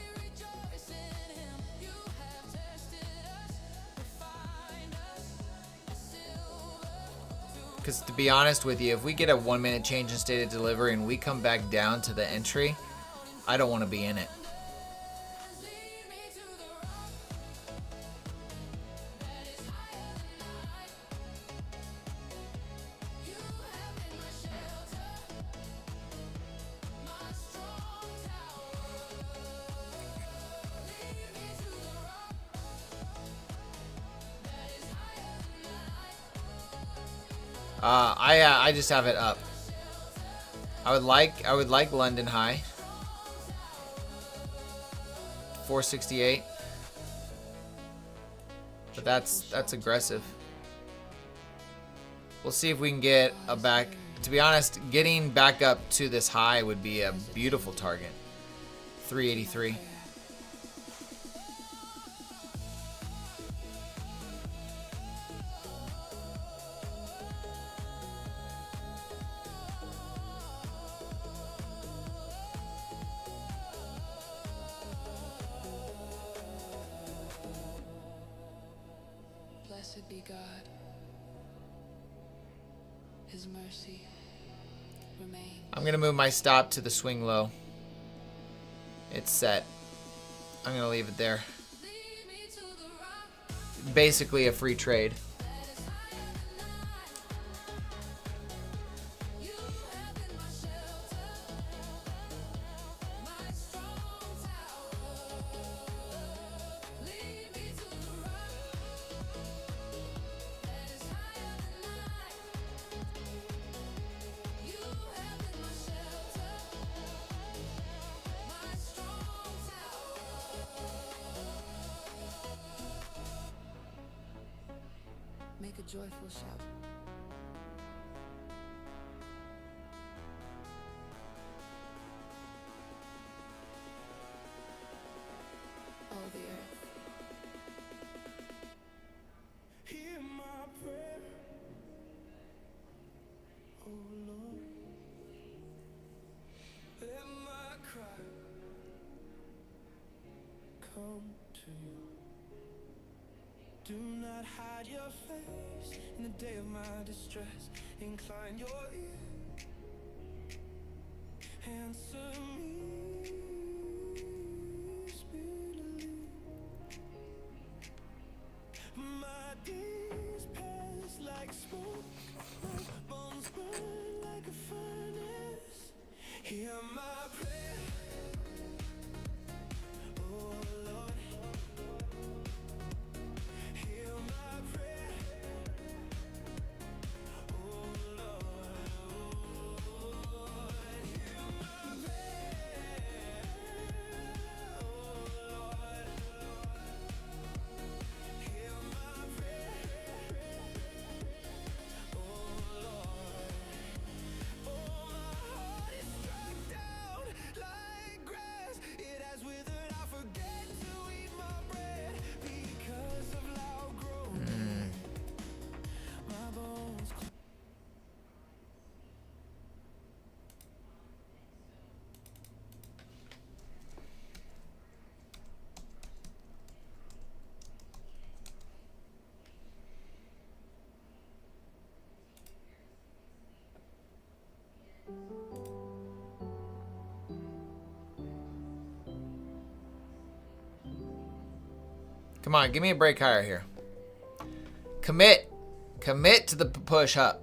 Because to be honest with you, if we get a 1 minute change in state of delivery and we come back down to the entry, I don't want to be in it. I just have it up. I would like London high. 468. But that's aggressive. We'll see if we can get a back. To be honest, getting back up to this high would be a beautiful target. 383. Blessed be God. His mercy remains. I'm going to move my stop to the swing low. It's set. I'm going to leave it there. Basically a free trade. Make a joyful shout. All the earth. Hear my prayer, oh Lord. Let my cry come to you. Do not hide your face in the day of my distress. Incline your ear. Answer me speedily. My days pass like smoke. My bones burn like a furnace. Hear my prayer, oh Lord. Hear my prayer, oh Lord, oh Lord. Hear my prayer, oh Lord. Hear my prayer, oh Lord. Oh, my heart is struck down like grass. It has withered. I forget to eat my bread because of loud growth. My bones. Come on, give me a break higher here. Commit. Commit to the push up.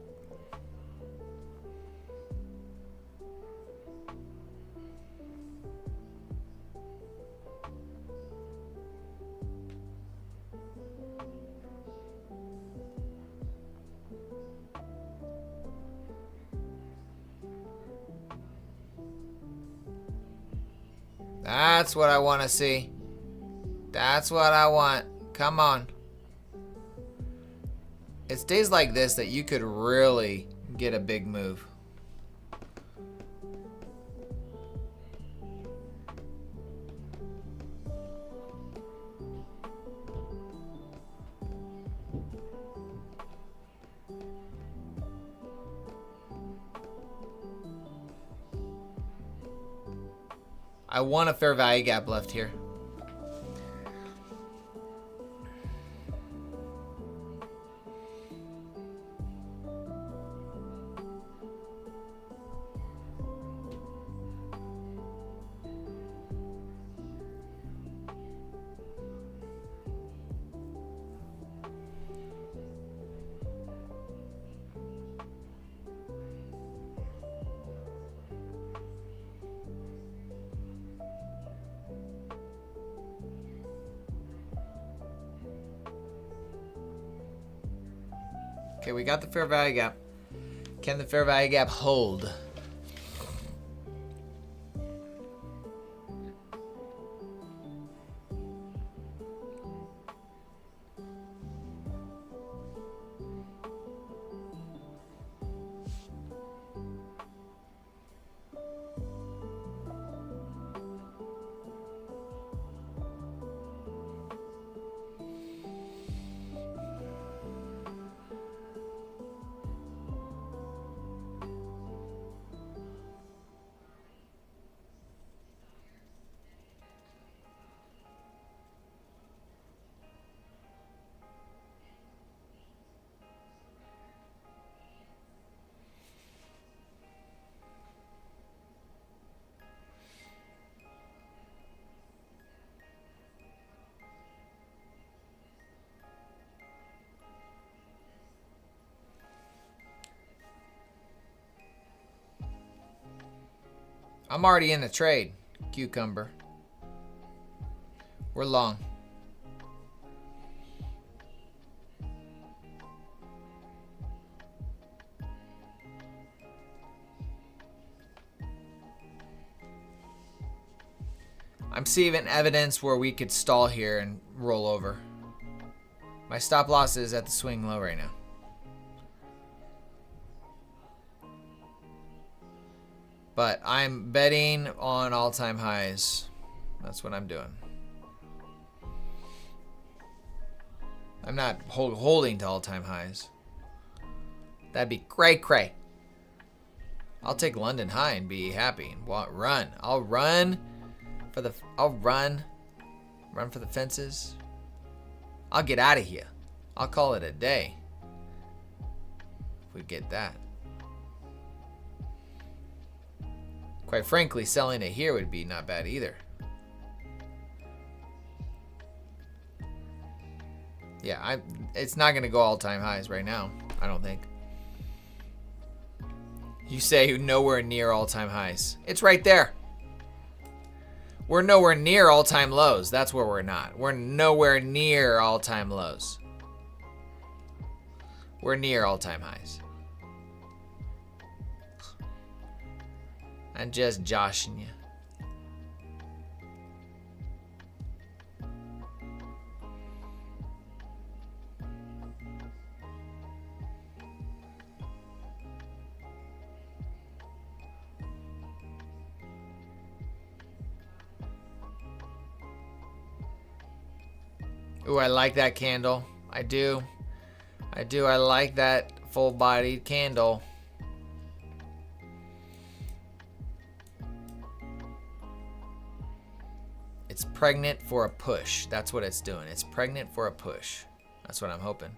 That's what I want to see. That's what I want. Come on. It's days like this that you could really get a big move. I want a fair value gap left here. Okay, we got the fair value gap. Can the fair value gap hold? I'm already in the trade, cucumber. We're long. I'm seeing evidence where we could stall here and roll over. My stop loss is at the swing low right now. But I'm betting on all-time highs. That's what I'm doing. I'm not holding to all-time highs. That'd be cray-cray. I'll take London high and be happy and run. I'll run for the fences. I'll get out of here. I'll call it a day if we get that. Quite frankly, selling it here would be not bad either. Yeah, it's not going to go all-time highs right now, I don't think. You say nowhere near all-time highs. It's right there. We're nowhere near all-time lows. That's where we're not. We're nowhere near all-time lows. We're near all-time highs. I'm just joshing you. Ooh, I like that candle. I do. I like that full-bodied candle. It's pregnant for a push. That's what it's doing. It's pregnant for a push. That's what I'm hoping.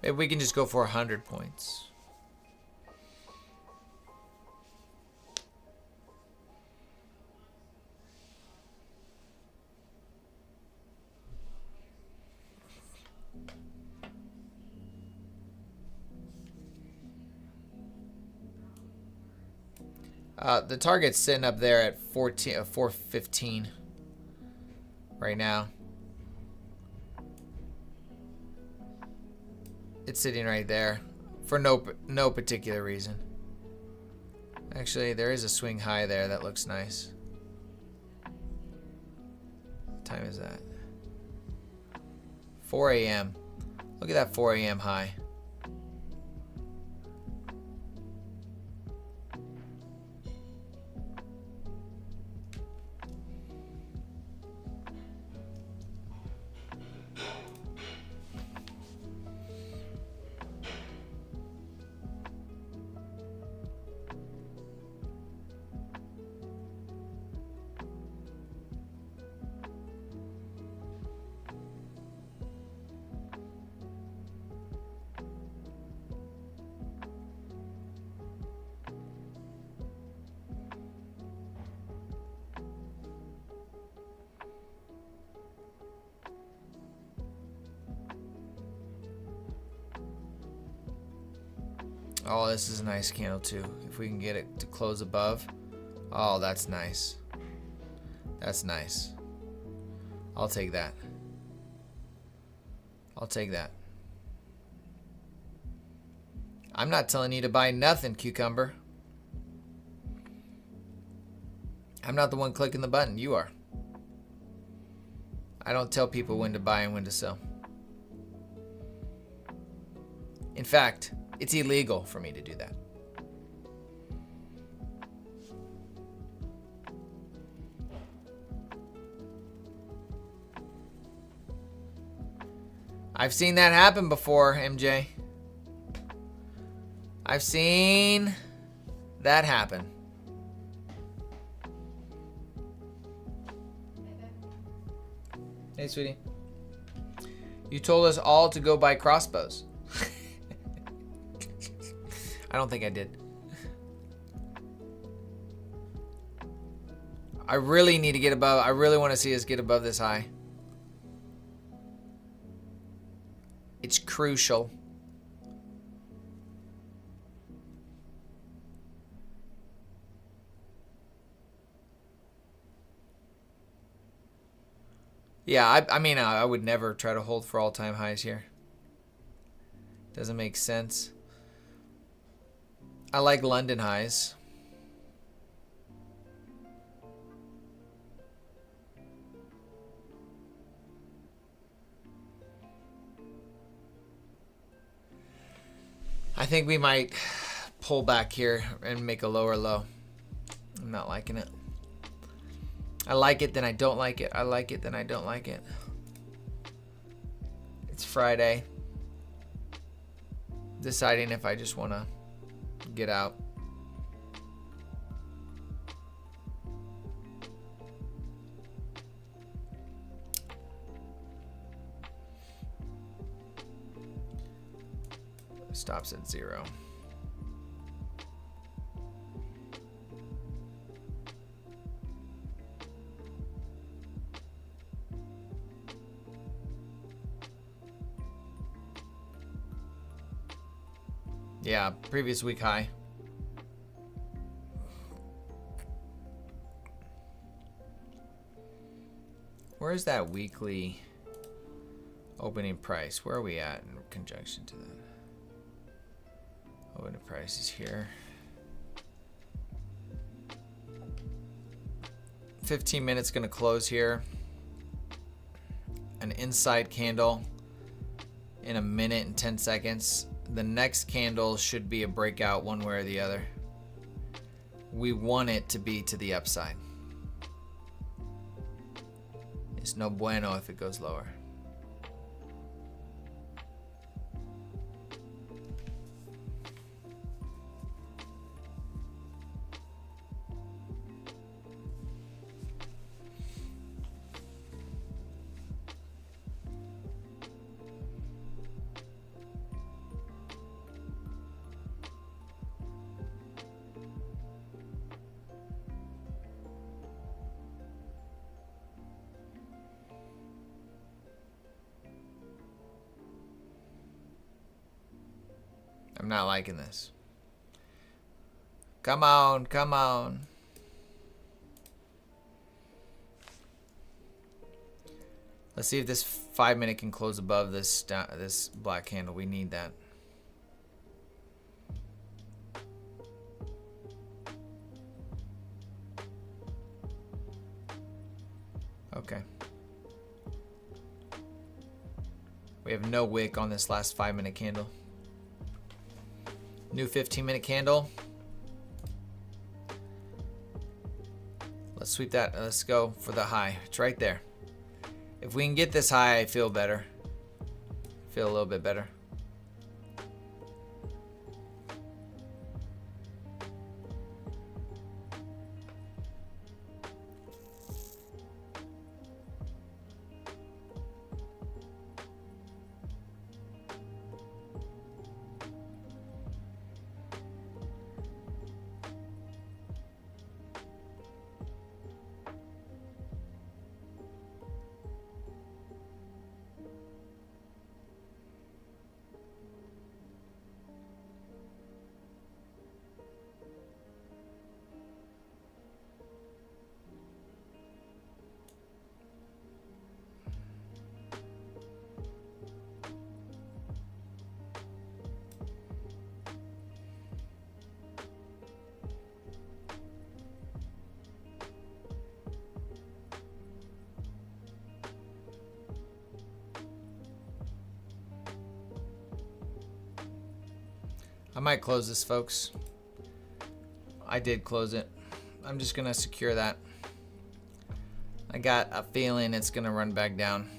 Maybe we can just go for 100 points. The target's sitting up there at 415 right now. It's sitting right there for no particular reason. Actually, there is a swing high there that looks nice. What time is that? 4 a.m. Look at that 4 a.m. high. Oh, this is a nice candle too. If we can get it to close above. Oh, that's nice. That's nice. I'll take that. I'll take that. I'm not telling you to buy nothing, Cucumber. I'm not the one clicking the button. You are. I don't tell people when to buy and when to sell. In fact, it's illegal for me to do that. I've seen that happen before, MJ. I've seen that happen. Hey, sweetie. You told us all to go buy crossbows. I don't think I did. I really need to get above. I really want to see us get above this high. It's crucial. Yeah, I mean, I would never try to hold for all-time highs here. Doesn't make sense. I like London highs. I think we might pull back here and make a lower low. I'm not liking it. I like it, then I don't like it. I like it, then I don't like it. It's Friday. Deciding if I just want to get out. Stops at 0. Yeah, previous week high. Where's that weekly opening price? Where are we at in conjunction to that? Opening price is here. 15 minutes gonna close here. An inside candle in a minute and 10 seconds. The next candle should be a breakout one way or the other. We want it to be to the upside. It's no bueno if it goes lower. I'm not liking this. Come on, come on. Let's see if this 5 minute can close above this this black candle. We need that. Okay. We have no wick on this last 5 minute candle. New 15-minute candle. Let's sweep that. Let's go for the high. It's right there. If we can get this high, I feel better. Feel a little bit better. I might close this, folks. I did close it. I'm just gonna secure that. I got a feeling it's gonna run back down.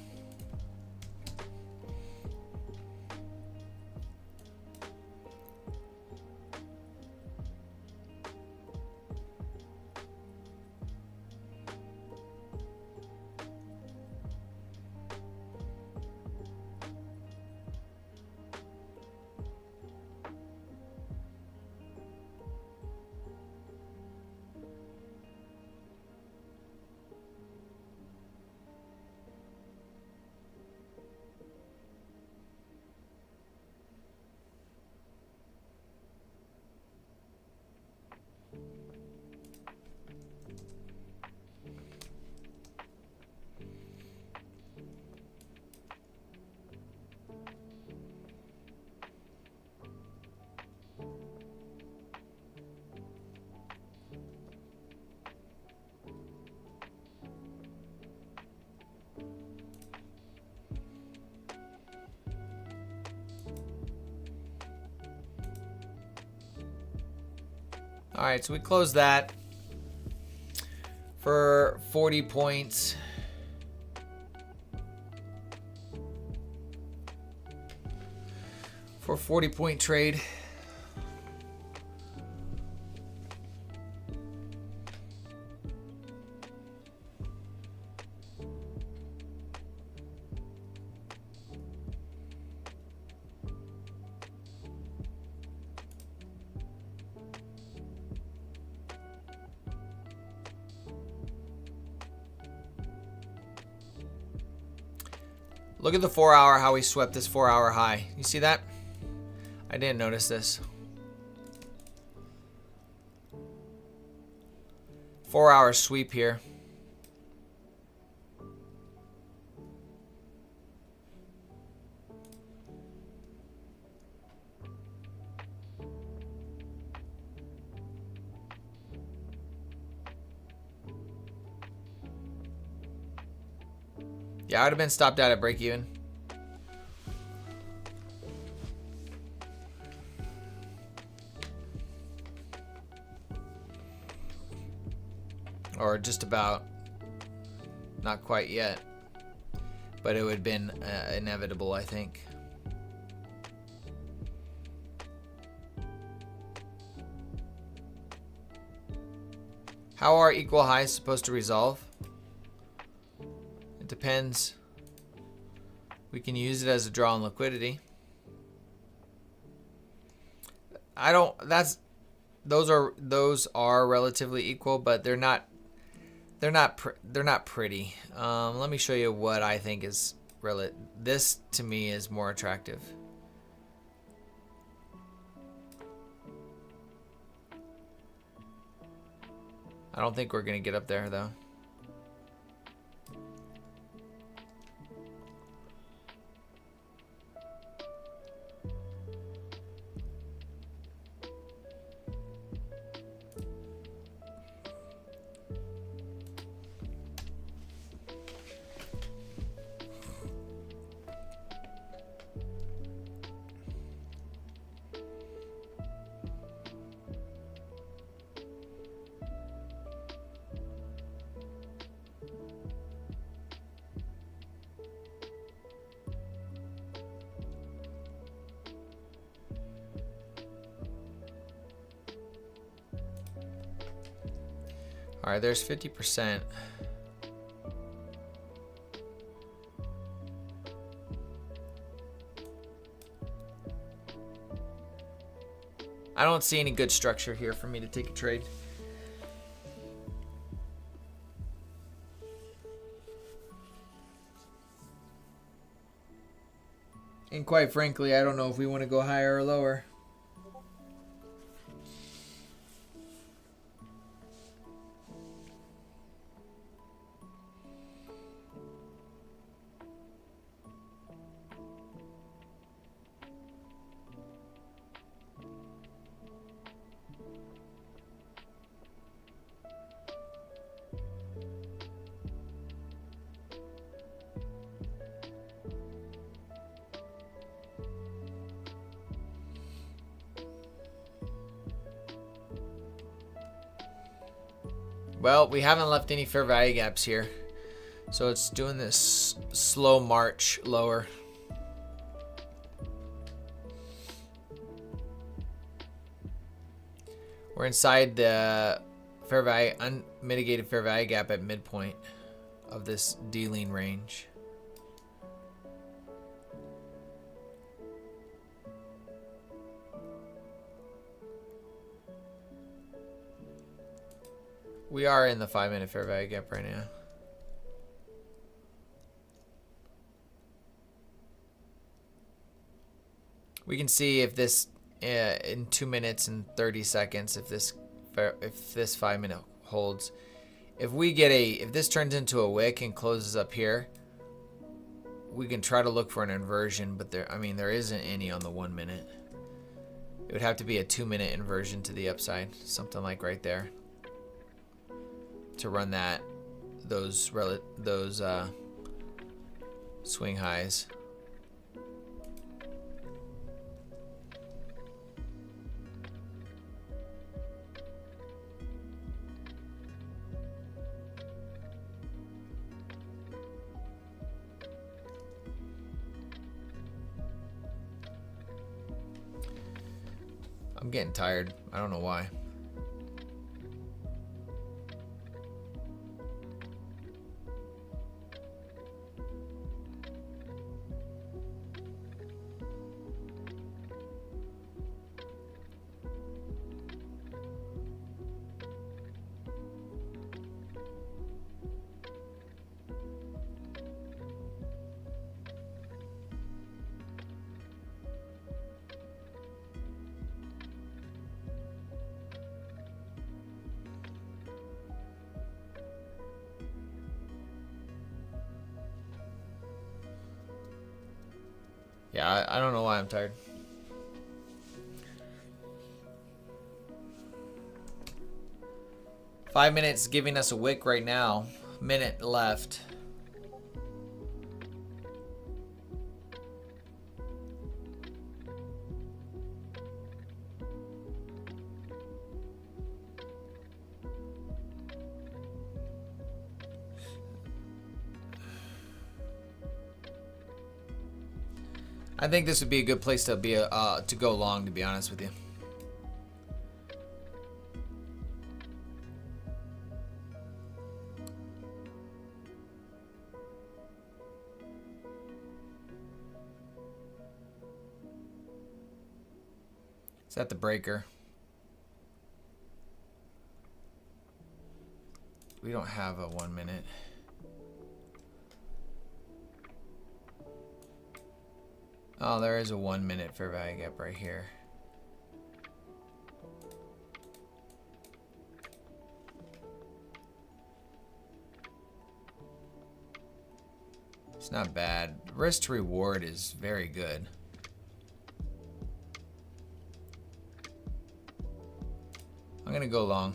All right, so we closed that for 40 points. For a 40-point trade. Look at the 4 hour, how we swept this 4 hour high. You see that? I didn't notice this. 4 hour sweep here. Yeah, I would have been stopped out at break even. Or just about. Not quite yet. But it would have been inevitable, I think. How are equal highs supposed to resolve? It depends. We can use it as a draw on liquidity. Those are relatively equal, but they're not pretty. Let me show you what I think is this to me is more attractive. I don't think we're gonna get up there though. All right, there's 50%. I don't see any good structure here for me to take a trade. And quite frankly, I don't know if we want to go higher or lower. Well, we haven't left any fair value gaps here. So it's doing this slow march lower. We're inside the fair value, unmitigated fair value gap at midpoint of this dealing range. We are in the 5-minute fair value gap right now. We can see if this in 2 minutes and 30 seconds if this 5-minute holds. If this turns into a wick and closes up here, we can try to look for an inversion, but there isn't any on the 1 minute. It would have to be a 2-minute inversion to the upside, something like right there, to run those swing highs. I'm getting tired. I don't know why. Yeah, I don't know why I'm tired. Five minutes giving us a wick right now. Minute left. I think this would be a good place to to go long, to be honest with you. It's at the breaker. We don't have a 1 minute. Oh, there is a 1 minute fair value gap right here. It's not bad. Risk to reward is very good. I'm gonna go long.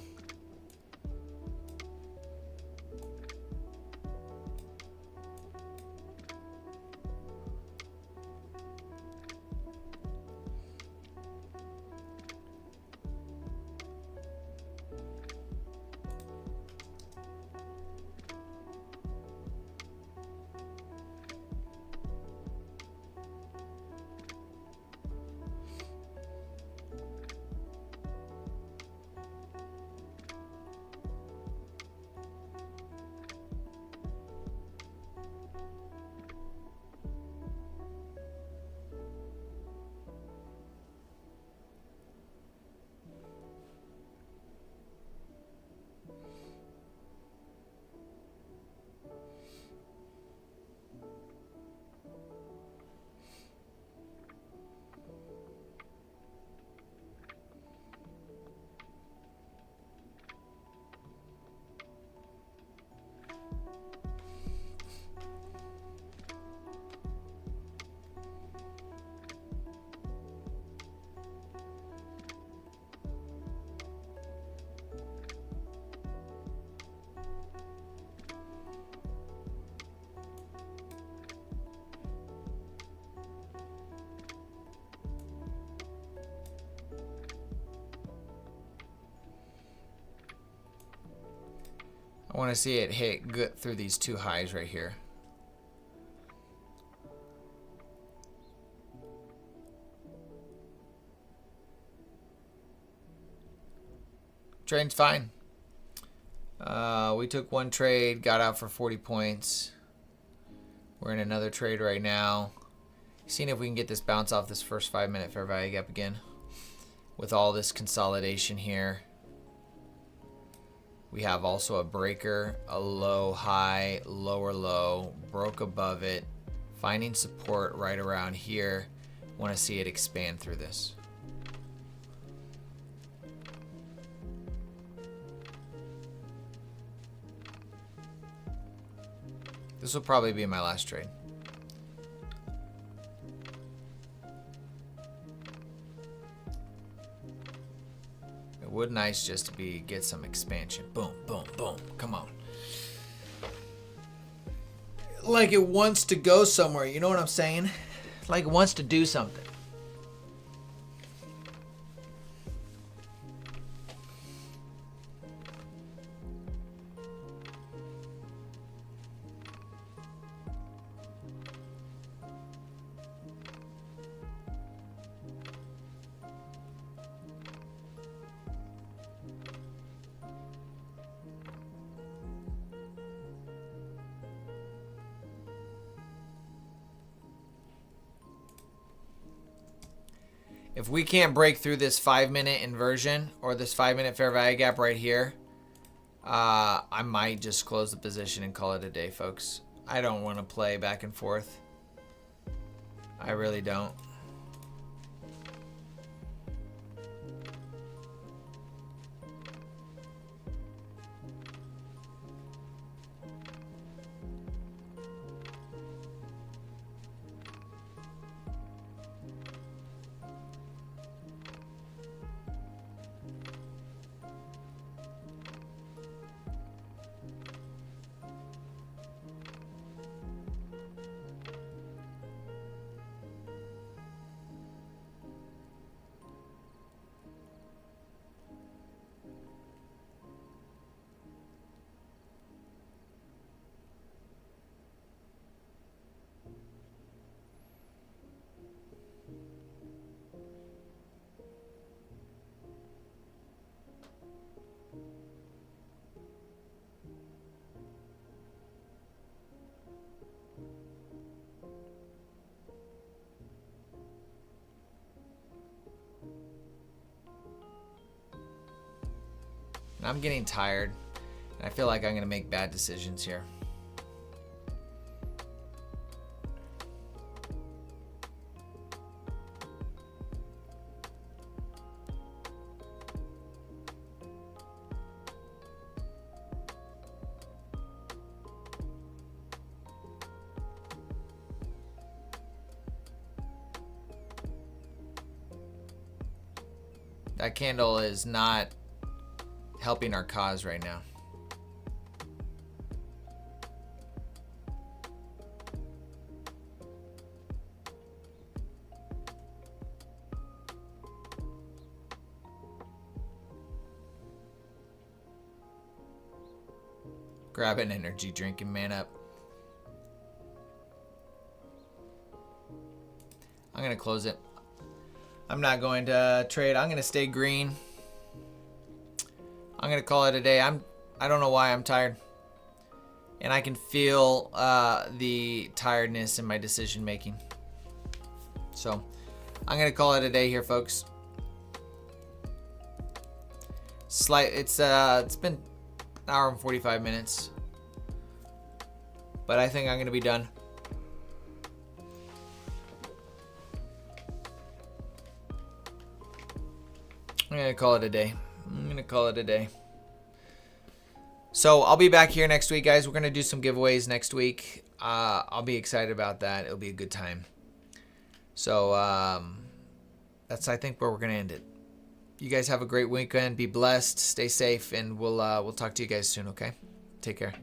I want to see it hit good through these two highs right here. Trading's fine. We took one trade, got out for 40 points. We're in another trade right now. Seeing if we can get this bounce off this first 5-minute fair value gap again. With all this consolidation here. We have also a breaker, a low, high, lower low, broke above it, finding support right around here. Want to see it expand through this. This will probably be my last trade. It would nice just to get some expansion. Boom, boom, boom. Come on. Like it wants to go somewhere. You know what I'm saying? Like it wants to do something. If we can't break through this 5-minute inversion or this 5-minute fair value gap right here, I might just close the position and call it a day, folks. I don't want to play back and forth. I really don't. I'm getting tired, and I feel like I'm going to make bad decisions here. That candle is not helping our cause right now. Grab an energy drink and man up. I'm gonna close it. I'm not going to trade. I'm gonna stay green. I'm gonna call it a day. I don't know why I'm tired, and I can feel the tiredness in my decision making. So I'm gonna call it a day here, folks. It's been an hour and 45 minutes, but I think I'm gonna be done. I'm gonna call it a day. So I'll be back here next week, guys. We're gonna do some giveaways next week. I'll be excited about that. It'll be a good time. So that's, I think, where we're gonna end it. You guys have a great weekend. Be blessed. Stay safe, and we'll talk to you guys soon. Okay? Take care.